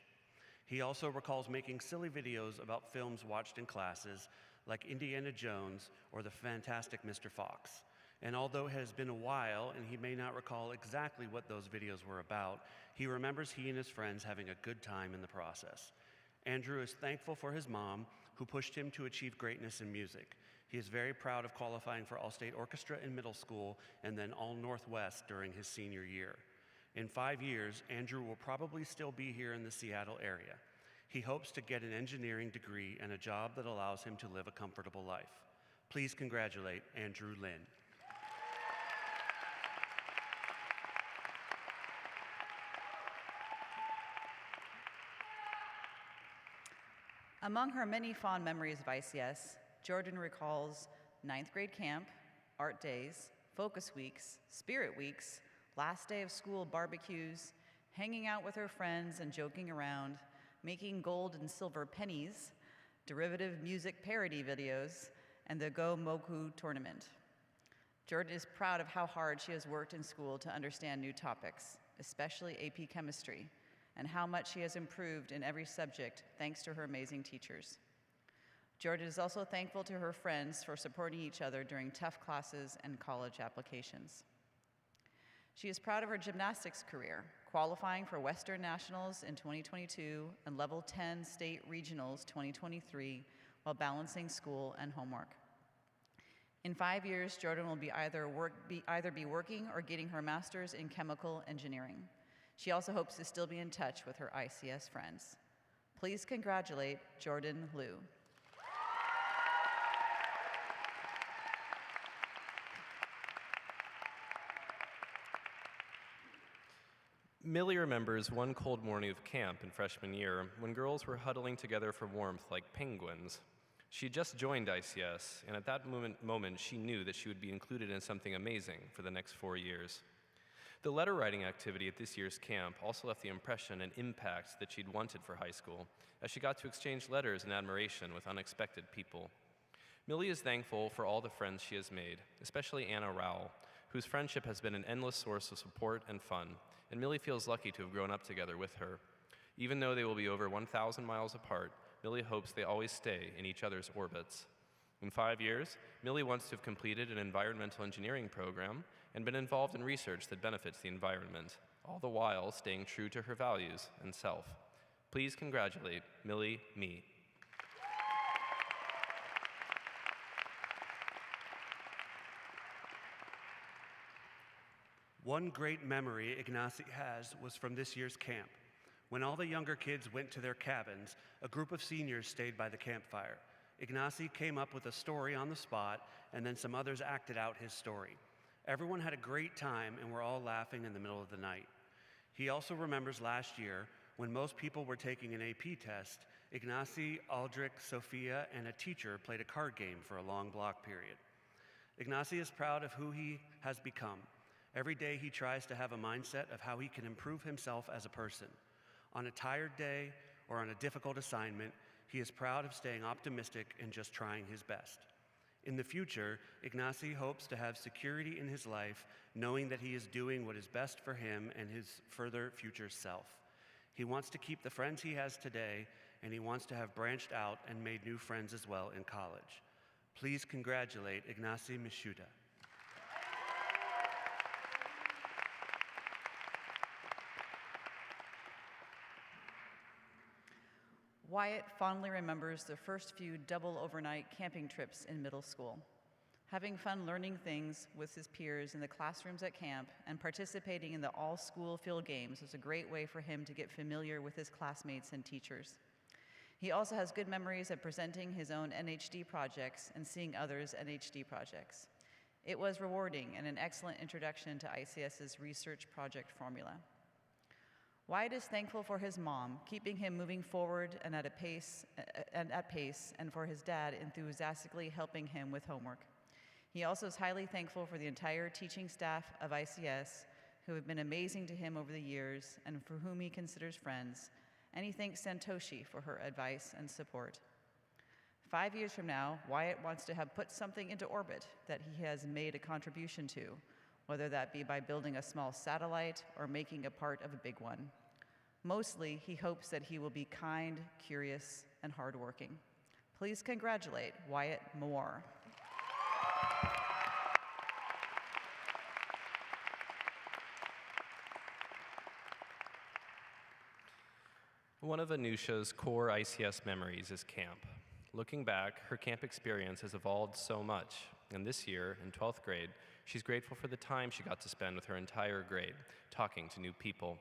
He also recalls making silly videos about films watched in classes, like Indiana Jones or The Fantastic Mr. Fox. And although it has been a while and he may not recall exactly what those videos were about, he remembers he and his friends having a good time in the process. Andrew is thankful for his mom, who pushed him to achieve greatness in music. He is very proud of qualifying for All-State Orchestra in middle school and then All-Northwest during his senior year. In 5 years, Andrew will probably still be here in the Seattle area. He hopes to get an engineering degree and a job that allows him to live a comfortable life. Please congratulate Andrew Lynn. Among her many fond memories of ICS, Jordan recalls 9th grade camp, art days, focus weeks, spirit weeks, last day of school barbecues, hanging out with her friends and joking around, making gold and silver pennies, derivative music parody videos, and the Go Moku tournament. Jordan is proud of how hard she has worked in school to understand new topics, especially AP chemistry, and how much she has improved in every subject thanks to her amazing teachers. Jordan is also thankful to her friends for supporting each other during tough classes and college applications. She is proud of her gymnastics career, qualifying for Western Nationals in 2022 and Level 10 State Regionals 2023 while balancing school and homework. In 5 years, Jordan will be either be working or getting her master's in chemical engineering. She also hopes to still be in touch with her ICS friends. Please congratulate Jordan Liu. Millie remembers one cold morning of camp in freshman year when girls were huddling together for warmth like penguins. She had just joined ICS, and at that moment she knew that she would be included in something amazing for the next 4 years. The letter writing activity at this year's camp also left the impression and impact that she'd wanted for high school, as she got to exchange letters and admiration with unexpected people. Millie is thankful for all the friends she has made, especially Anna Rowell, whose friendship has been an endless source of support and fun, and Millie feels lucky to have grown up together with her. Even though they will be over 1,000 miles apart, Millie hopes they always stay in each other's orbits. In 5 years, Millie wants to have completed an environmental engineering program and been involved in research that benefits the environment, all the while staying true to her values and self. Please congratulate Millie Me. One great memory Ignacy has was from this year's camp. When all the younger kids went to their cabins, a group of seniors stayed by the campfire. Ignacy came up with a story on the spot, and then some others acted out his story. Everyone had a great time and were all laughing in the middle of the night. He also remembers last year, when most people were taking an AP test, Ignacy, Aldrich, Sophia, and a teacher played a card game for a long block period. Ignacy is proud of who he has become. Every day he tries to have a mindset of how he can improve himself as a person. On a tired day or on a difficult assignment, he is proud of staying optimistic and just trying his best. In the future, Ignacy hopes to have security in his life, knowing that he is doing what is best for him and his further future self. He wants to keep the friends he has today, and he wants to have branched out and made new friends as well in college. Please congratulate Ignacy Mishuda. Wyatt fondly remembers the first few double overnight camping trips in middle school. Having fun learning things with his peers in the classrooms at camp and participating in the all-school field games was a great way for him to get familiar with his classmates and teachers. He also has good memories of presenting his own NHD projects and seeing others' NHD projects. It was rewarding and an excellent introduction to ICS's research project formula. Wyatt is thankful for his mom, keeping him moving forward and at pace, and for his dad enthusiastically helping him with homework. He also is highly thankful for the entire teaching staff of ICS, who have been amazing to him over the years and for whom he considers friends, and he thanks Santoshi for her advice and support. 5 years from now, Wyatt wants to have put something into orbit that he has made a contribution to, whether that be by building a small satellite or making a part of a big one. Mostly, he hopes that he will be kind, curious, and hardworking. Please congratulate Wyatt Moore. One of Anusha's core ICS memories is camp. Looking back, her camp experience has evolved so much, and this year, in 12th grade, she's grateful for the time she got to spend with her entire grade, talking to new people.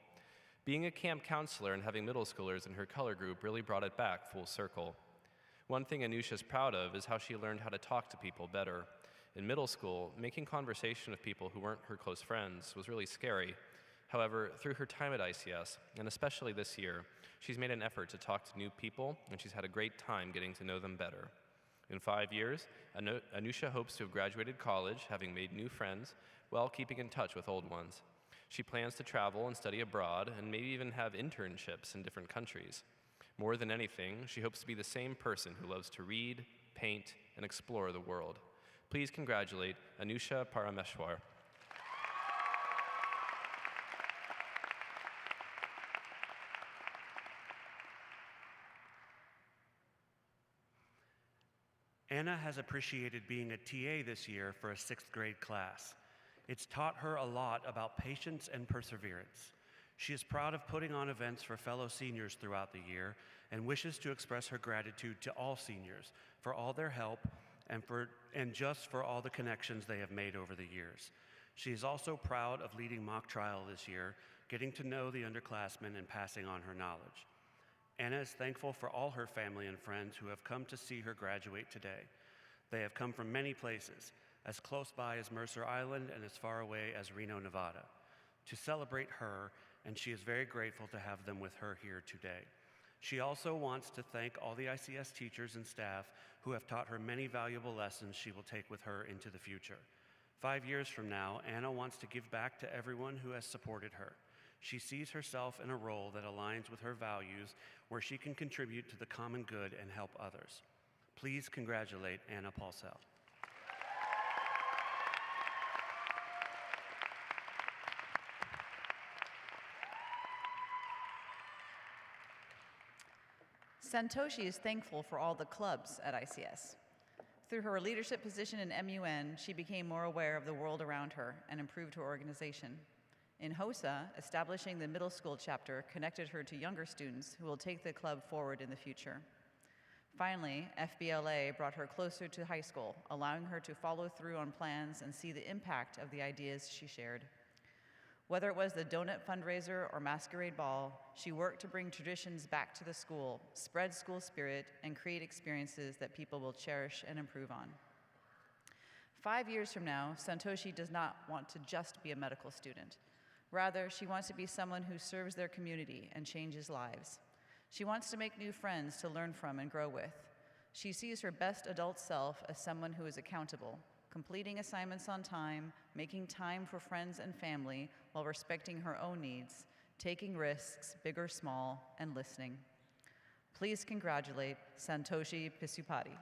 Being a camp counselor and having middle schoolers in her color group really brought it back full circle. One thing Anusha's proud of is how she learned how to talk to people better. In middle school, making conversation with people who weren't her close friends was really scary. However, through her time at ICS, and especially this year, she's made an effort to talk to new people, and she's had a great time getting to know them better. In 5 years, Anusha hopes to have graduated college, having made new friends, while keeping in touch with old ones. She plans to travel and study abroad, and maybe even have internships in different countries. More than anything, she hopes to be the same person who loves to read, paint, and explore the world. Please congratulate Anusha Parameshwar. Anna has appreciated being a TA this year for a 6th grade class. It's taught her a lot about patience and perseverance. She is proud of putting on events for fellow seniors throughout the year and wishes to express her gratitude to all seniors for all their help and just for all the connections they have made over the years. She is also proud of leading mock trial this year, getting to know the underclassmen and passing on her knowledge. Anna is thankful for all her family and friends who have come to see her graduate today. They have come from many places, as close by as Mercer Island and as far away as Reno, Nevada, to celebrate her, and she is very grateful to have them with her here today. She also wants to thank all the ICS teachers and staff who have taught her many valuable lessons she will take with her into the future. 5 years from now, Anna wants to give back to everyone who has supported her. She sees herself in a role that aligns with her values, where she can contribute to the common good and help others. Please congratulate Anna Paulsell. Santoshi is thankful for all the clubs at ICS. Through her leadership position in MUN, she became more aware of the world around her and improved her organization. In HOSA, establishing the middle school chapter connected her to younger students who will take the club forward in the future. Finally, FBLA brought her closer to high school, allowing her to follow through on plans and see the impact of the ideas she shared. Whether it was the donut fundraiser or masquerade ball, she worked to bring traditions back to the school, spread school spirit, and create experiences that people will cherish and improve on. 5 years from now, Santoshi does not want to just be a medical student. Rather, she wants to be someone who serves their community and changes lives. She wants to make new friends to learn from and grow with. She sees her best adult self as someone who is accountable, completing assignments on time, making time for friends and family while respecting her own needs, taking risks, big or small, and listening. Please congratulate Santoshi Pisupati.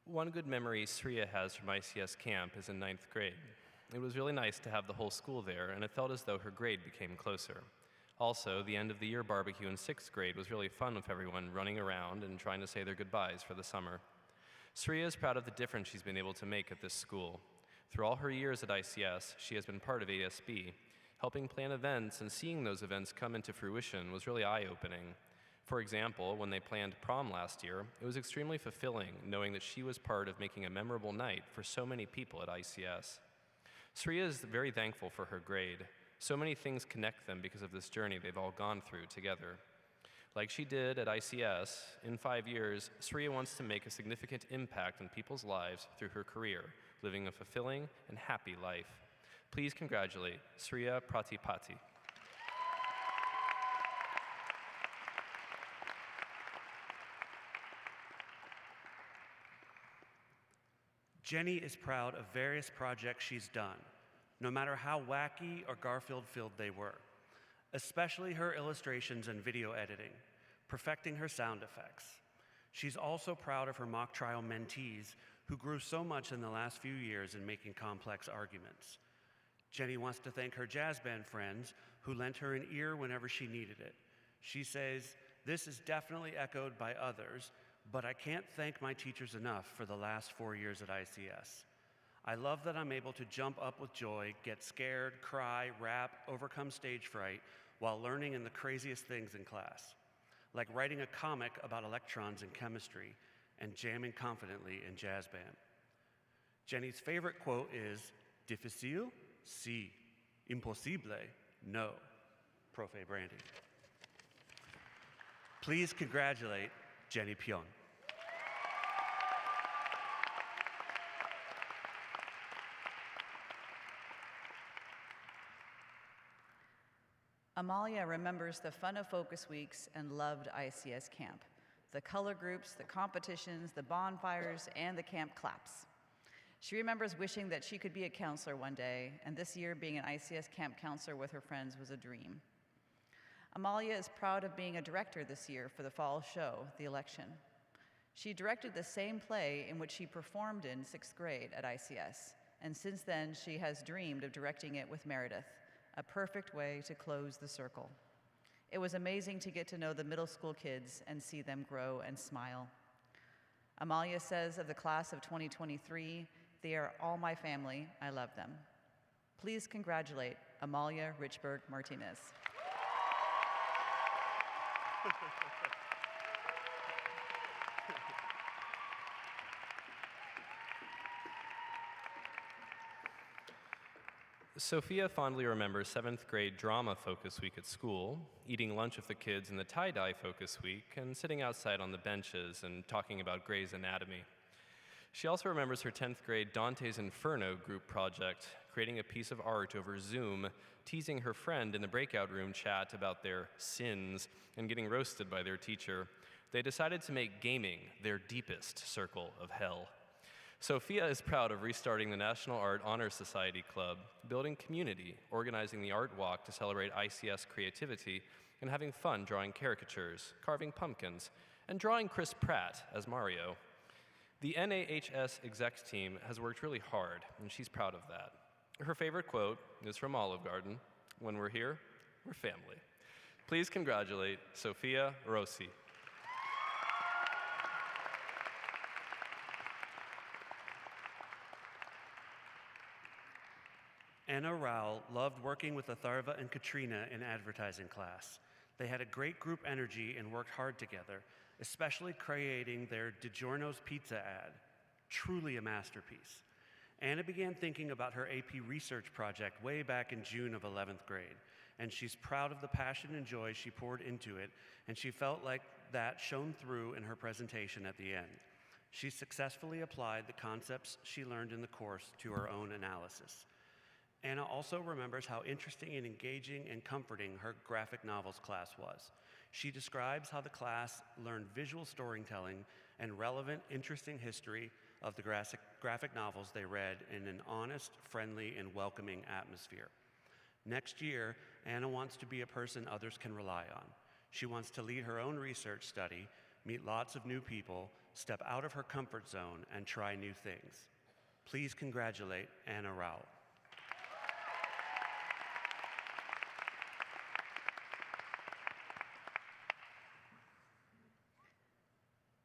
One good memory Sriya has from ICS camp is in 9th grade. It was really nice to have the whole school there, and it felt as though her grade became closer. Also, the end of the year barbecue in 6th grade was really fun with everyone running around and trying to say their goodbyes for the summer. Sriya is proud of the difference she's been able to make at this school. Through all her years at ICS, she has been part of ASB. Helping plan events and seeing those events come into fruition was really eye-opening. For example, when they planned prom last year, it was extremely fulfilling knowing that she was part of making a memorable night for so many people at ICS. Sriya is very thankful for her grade. So many things connect them because of this journey they've all gone through together. Like she did at ICS, in 5 years, Sriya wants to make a significant impact on people's lives through her career, living a fulfilling and happy life. Please congratulate Sriya Pratipati. Jenny is proud of various projects she's done, no matter how wacky or Garfield-filled they were, especially her illustrations and video editing, perfecting her sound effects. She's also proud of her mock trial mentees who grew so much in the last few years in making complex arguments. Jenny wants to thank her jazz band friends who lent her an ear whenever she needed it. She says, "This is definitely echoed by others, but I can't thank my teachers enough for the last 4 years at ICS. I love that I'm able to jump up with joy, get scared, cry, rap, overcome stage fright while learning in the craziest things in class, like writing a comic about electrons in chemistry and jamming confidently in jazz band." Jenny's favorite quote is, "Difficile? Sí. Imposible? No." Profe Brandy. Please congratulate Jenny Pyong. Amalia remembers the fun of focus weeks and loved ICS camp. The color groups, the competitions, the bonfires, and the camp claps. She remembers wishing that she could be a counselor one day, and this year being an ICS camp counselor with her friends was a dream. Amalia is proud of being a director this year for the fall show, The Election. She directed the same play in which she performed in 6th grade at ICS, and since then she has dreamed of directing it with Meredith, a perfect way to close the circle. It was amazing to get to know the middle school kids and see them grow and smile. Amalia says of the class of 2023, "They are all my family, I love them." Please congratulate Amalia Richburg Martinez. Sophia fondly remembers 7th grade drama focus week at school, eating lunch with the kids in the tie-dye focus week, and sitting outside on the benches and talking about Grey's Anatomy. She also remembers her 10th grade Dante's Inferno group project, creating a piece of art over Zoom, teasing her friend in the breakout room chat about their sins and getting roasted by their teacher. They decided to make gaming their deepest circle of hell. Sophia is proud of restarting the National Art Honor Society Club, building community, organizing the art walk to celebrate ICS creativity, and having fun drawing caricatures, carving pumpkins, and drawing Chris Pratt as Mario. The NAHS execs team has worked really hard, and she's proud of that. Her favorite quote is from Olive Garden: "When we're here, we're family." Please congratulate Sophia Rossi. Anna Rowell loved working with Atharva and Katrina in advertising class. They had a great group energy and worked hard together, especially creating their DiGiorno's pizza ad. Truly a masterpiece. Anna began thinking about her AP research project way back in June of 11th grade, and she's proud of the passion and joy she poured into it, and she felt like that shone through in her presentation at the end. She successfully applied the concepts she learned in the course to her own analysis. Anna also remembers how interesting and engaging and comforting her graphic novels class was. She describes how the class learned visual storytelling and relevant, interesting history of the graphic novels they read in an honest, friendly, and welcoming atmosphere. Next year, Anna wants to be a person others can rely on. She wants to lead her own research study, meet lots of new people, step out of her comfort zone, and try new things. Please congratulate Anna Rowell.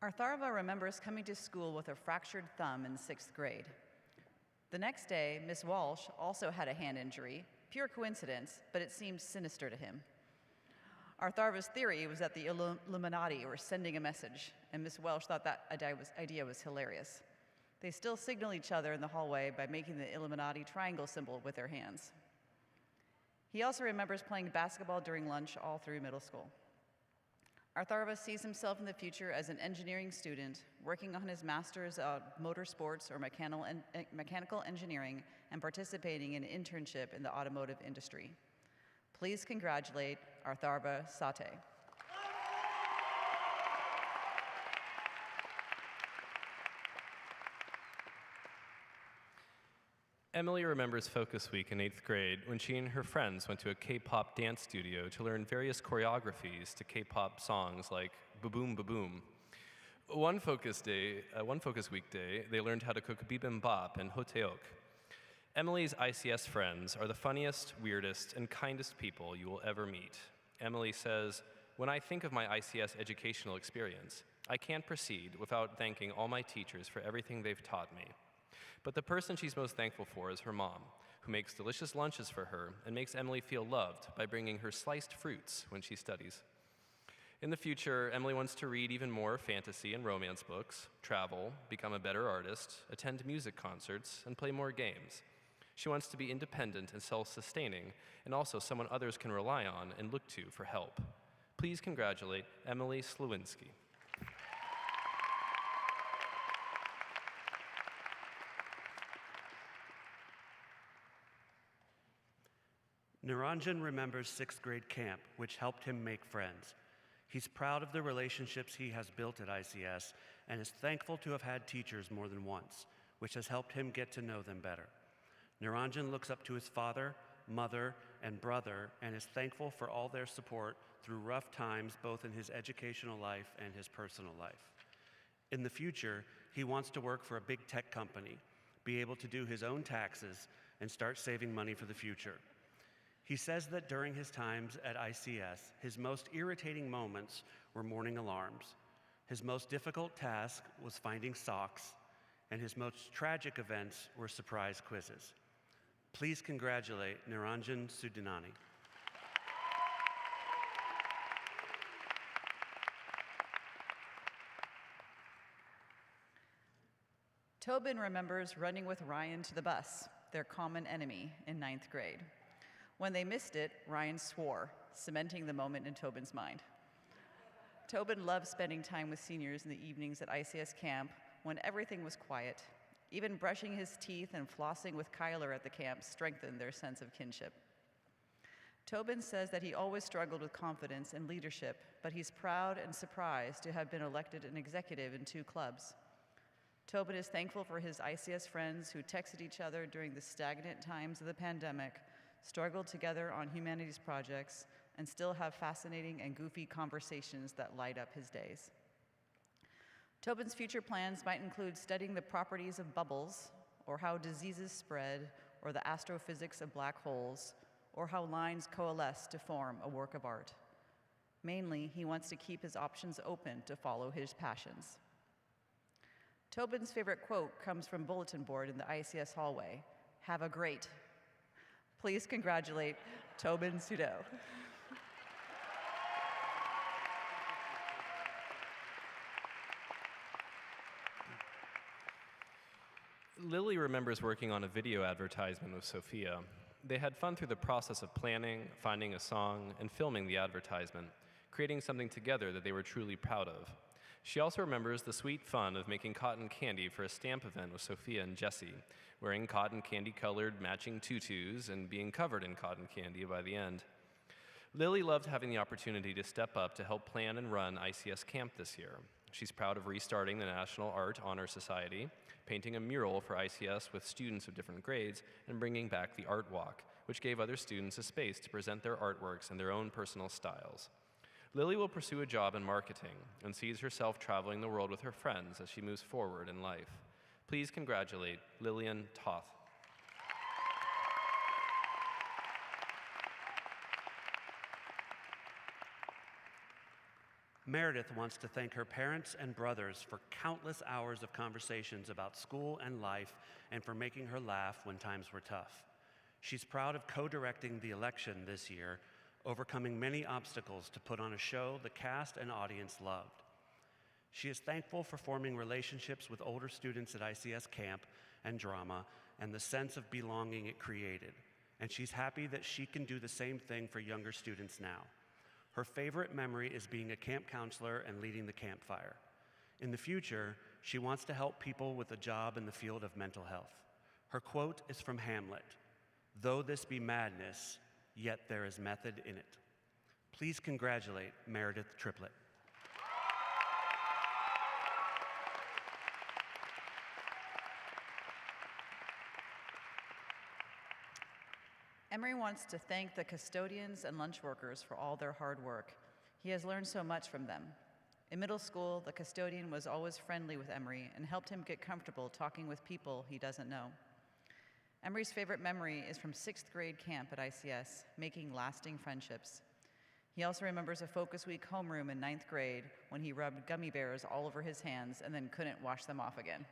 Atharva remembers coming to school with a fractured thumb in 6th grade. The next day, Miss Walsh also had a hand injury, pure coincidence, but it seemed sinister to him. Atharva's theory was that the Illuminati were sending a message, and Miss Welsh thought that idea was hilarious. They still signal each other in the hallway by making the Illuminati triangle symbol with their hands. He also remembers playing basketball during lunch all through middle school. Atharva sees himself in the future as an engineering student, working on his master's of motorsports or mechanical engineering and participating in an internship in the automotive industry. Please congratulate Atharva Sate. Emily remembers Focus Week in 8th grade when she and her friends went to a K-pop dance studio to learn various choreographies to K-pop songs like Ba-Boom Ba-Boom. One Focus Week day, they learned how to cook bibimbap and hoteok. Emily's ICS friends are the funniest, weirdest, and kindest people you will ever meet. Emily says, "When I think of my ICS educational experience, I can't proceed without thanking all my teachers for everything they've taught me. But the person she's most thankful for is her mom, who makes delicious lunches for her and makes Emily feel loved by bringing her sliced fruits when she studies." In the future, Emily wants to read even more fantasy and romance books, travel, become a better artist, attend music concerts, and play more games. She wants to be independent and self-sustaining, and also someone others can rely on and look to for help. Please congratulate Emily Slewinski. Niranjan remembers 6th grade camp, which helped him make friends. He's proud of the relationships he has built at ICS and is thankful to have had teachers more than once, which has helped him get to know them better. Niranjan looks up to his father, mother, and brother and is thankful for all their support through rough times both in his educational life and his personal life. In the future, he wants to work for a big tech company, be able to do his own taxes, and start saving money for the future. He says that during his times at ICS, his most irritating moments were morning alarms. His most difficult task was finding socks, and his most tragic events were surprise quizzes. Please congratulate Niranjan Sudinani. Tobin remembers running with Ryan to the bus, their common enemy, in 9th grade. When they missed it, Ryan swore, cementing the moment in Tobin's mind. Tobin loved spending time with seniors in the evenings at ICS camp when everything was quiet. Even brushing his teeth and flossing with Kyler at the camp strengthened their sense of kinship. Tobin says that he always struggled with confidence and leadership, but he's proud and surprised to have been elected an executive in 2 clubs. Tobin is thankful for his ICS friends who texted each other during the stagnant times of the pandemic, struggled together on humanities projects, and still have fascinating and goofy conversations that light up his days. Tobin's future plans might include studying the properties of bubbles, or how diseases spread, or the astrophysics of black holes, or how lines coalesce to form a work of art. Mainly, he wants to keep his options open to follow his passions. Tobin's favorite quote comes from bulletin board in the ICS hallway. Have a great. Please congratulate Tobin Sudo. Lily remembers working on a video advertisement with Sophia. They had fun through the process of planning, finding a song, and filming the advertisement, creating something together that they were truly proud of. She also remembers the sweet fun of making cotton candy for a stamp event with Sophia and Jesse, wearing cotton candy-colored matching tutus and being covered in cotton candy by the end. Lily loved having the opportunity to step up to help plan and run ICS Camp this year. She's proud of restarting the National Art Honor Society, painting a mural for ICS with students of different grades, and bringing back the Art Walk, which gave other students a space to present their artworks in their own personal styles. Lily will pursue a job in marketing and sees herself traveling the world with her friends as she moves forward in life. Please congratulate Lillian Toth. Meredith wants to thank her parents and brothers for countless hours of conversations about school and life and for making her laugh when times were tough. She's proud of co-directing the election this year, overcoming many obstacles to put on a show the cast and audience loved. She is thankful for forming relationships with older students at ICS Camp and Drama and the sense of belonging it created, and she's happy that she can do the same thing for younger students now. Her favorite memory is being a camp counselor and leading the campfire. In the future, she wants to help people with a job in the field of mental health. Her quote is from Hamlet, "Though this be madness, yet there is method in it." Please congratulate Meredith Triplett. Emery wants to thank the custodians and lunch workers for all their hard work. He has learned so much from them. In middle school, the custodian was always friendly with Emery and helped him get comfortable talking with people he doesn't know. Emery's favorite memory is from 6th grade camp at ICS, making lasting friendships. He also remembers a focus week homeroom in 9th grade when he rubbed gummy bears all over his hands and then couldn't wash them off again.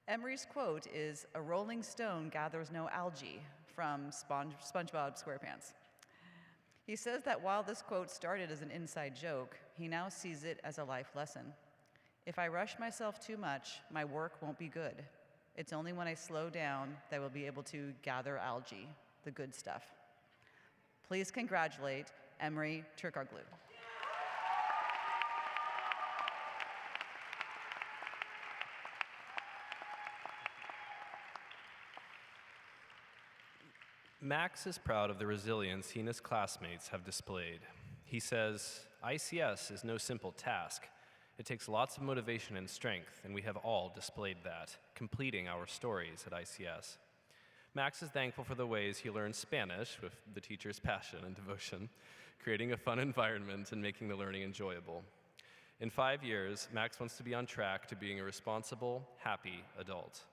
Emery's quote is, "A rolling stone gathers no algae," from SpongeBob SquarePants. He says that while this quote started as an inside joke, he now sees it as a life lesson. "If I rush myself too much, my work won't be good. It's only when I slow down that I will be able to gather algae, the good stuff." Please congratulate Emery Turkoglu. Max is proud of the resilience he and his classmates have displayed. He says, "ICS is no simple task. It takes lots of motivation and strength, and we have all displayed that, completing our stories at ICS." Max is thankful for the ways he learned Spanish with the teacher's passion and devotion, creating a fun environment and making the learning enjoyable. In 5 years, Max wants to be on track to being a responsible, happy adult.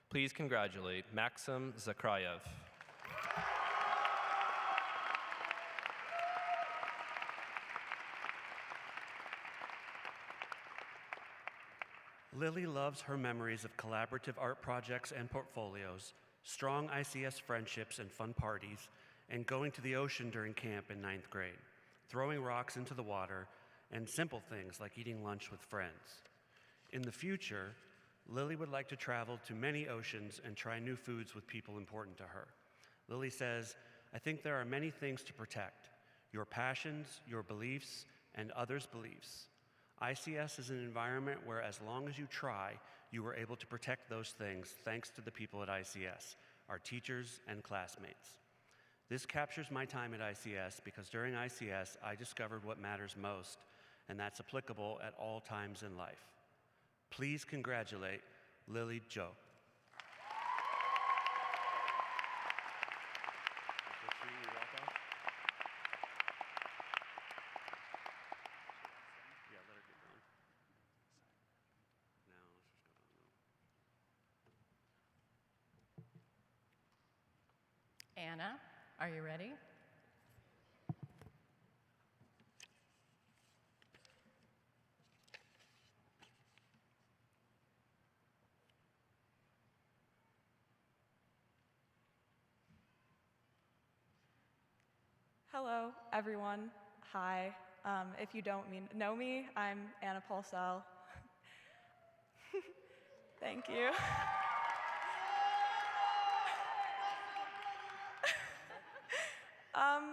Please congratulate Maxim Zakrayev. Lily loves her memories of collaborative art projects and portfolios, strong ICS friendships and fun parties, and going to the ocean during camp in 9th grade, throwing rocks into the water, and simple things like eating lunch with friends. In the future, Lily would like to travel to many oceans and try new foods with people important to her. Lily says, "I think there are many things to protect: your passions, your beliefs, and others' beliefs. ICS is an environment where as long as you try, you are able to protect those things thanks to the people at ICS, our teachers and classmates. This captures my time at ICS because during ICS, I discovered what matters most, and that's applicable at all times in life." Please congratulate Lily Joe. Anna, are you ready? Hello, everyone. Hi. If you don't know me, I'm Anna Paulsell. Thank you.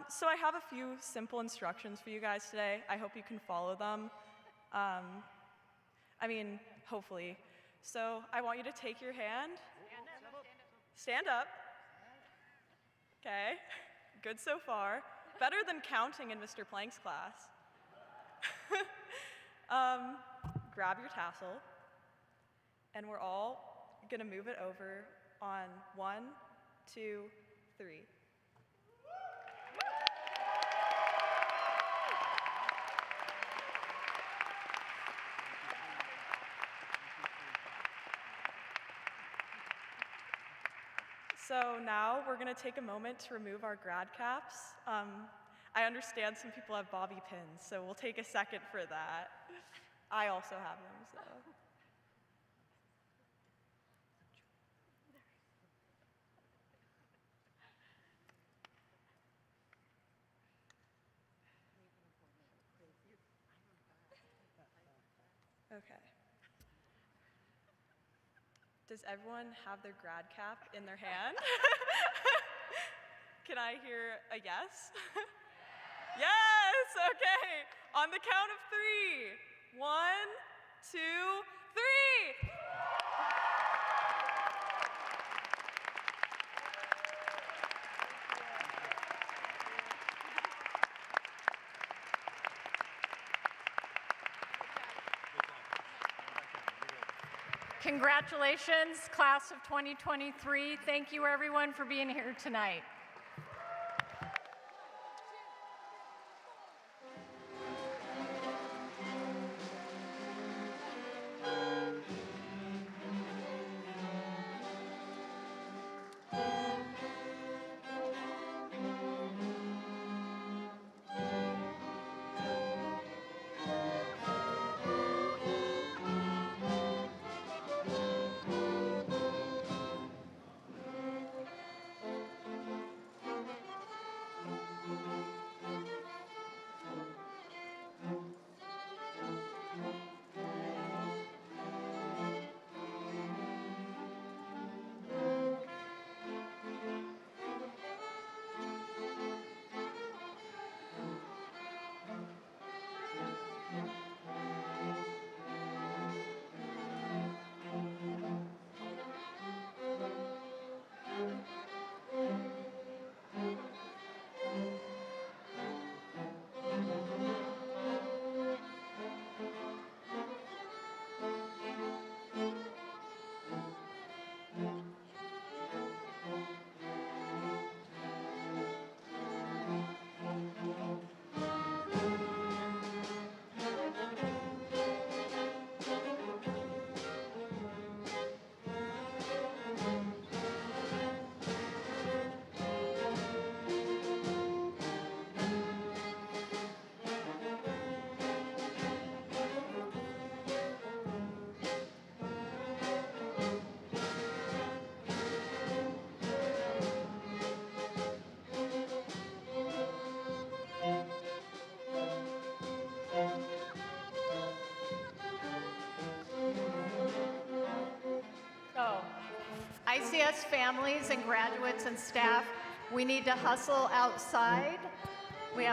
So I have a few simple instructions for you guys today. I hope you can follow them. Hopefully. So I want you to take your hand. Stand up. Okay. Good so far. Better than counting in Mr. Planck's class. Grab your tassel, and we're all gonna move it over on 1, 2, 3. So now we're going to take a moment to remove our grad caps. I understand some people have bobby pins, so we'll take a second for that. I also have them, so. Okay. Does everyone have their grad cap in their hand? Can I hear a yes? Yes, okay. On the count of 3. 1, 2, 3. Congratulations, class of 2023. Thank you, everyone, for being here tonight. ICS families and graduates and staff, we need to hustle outside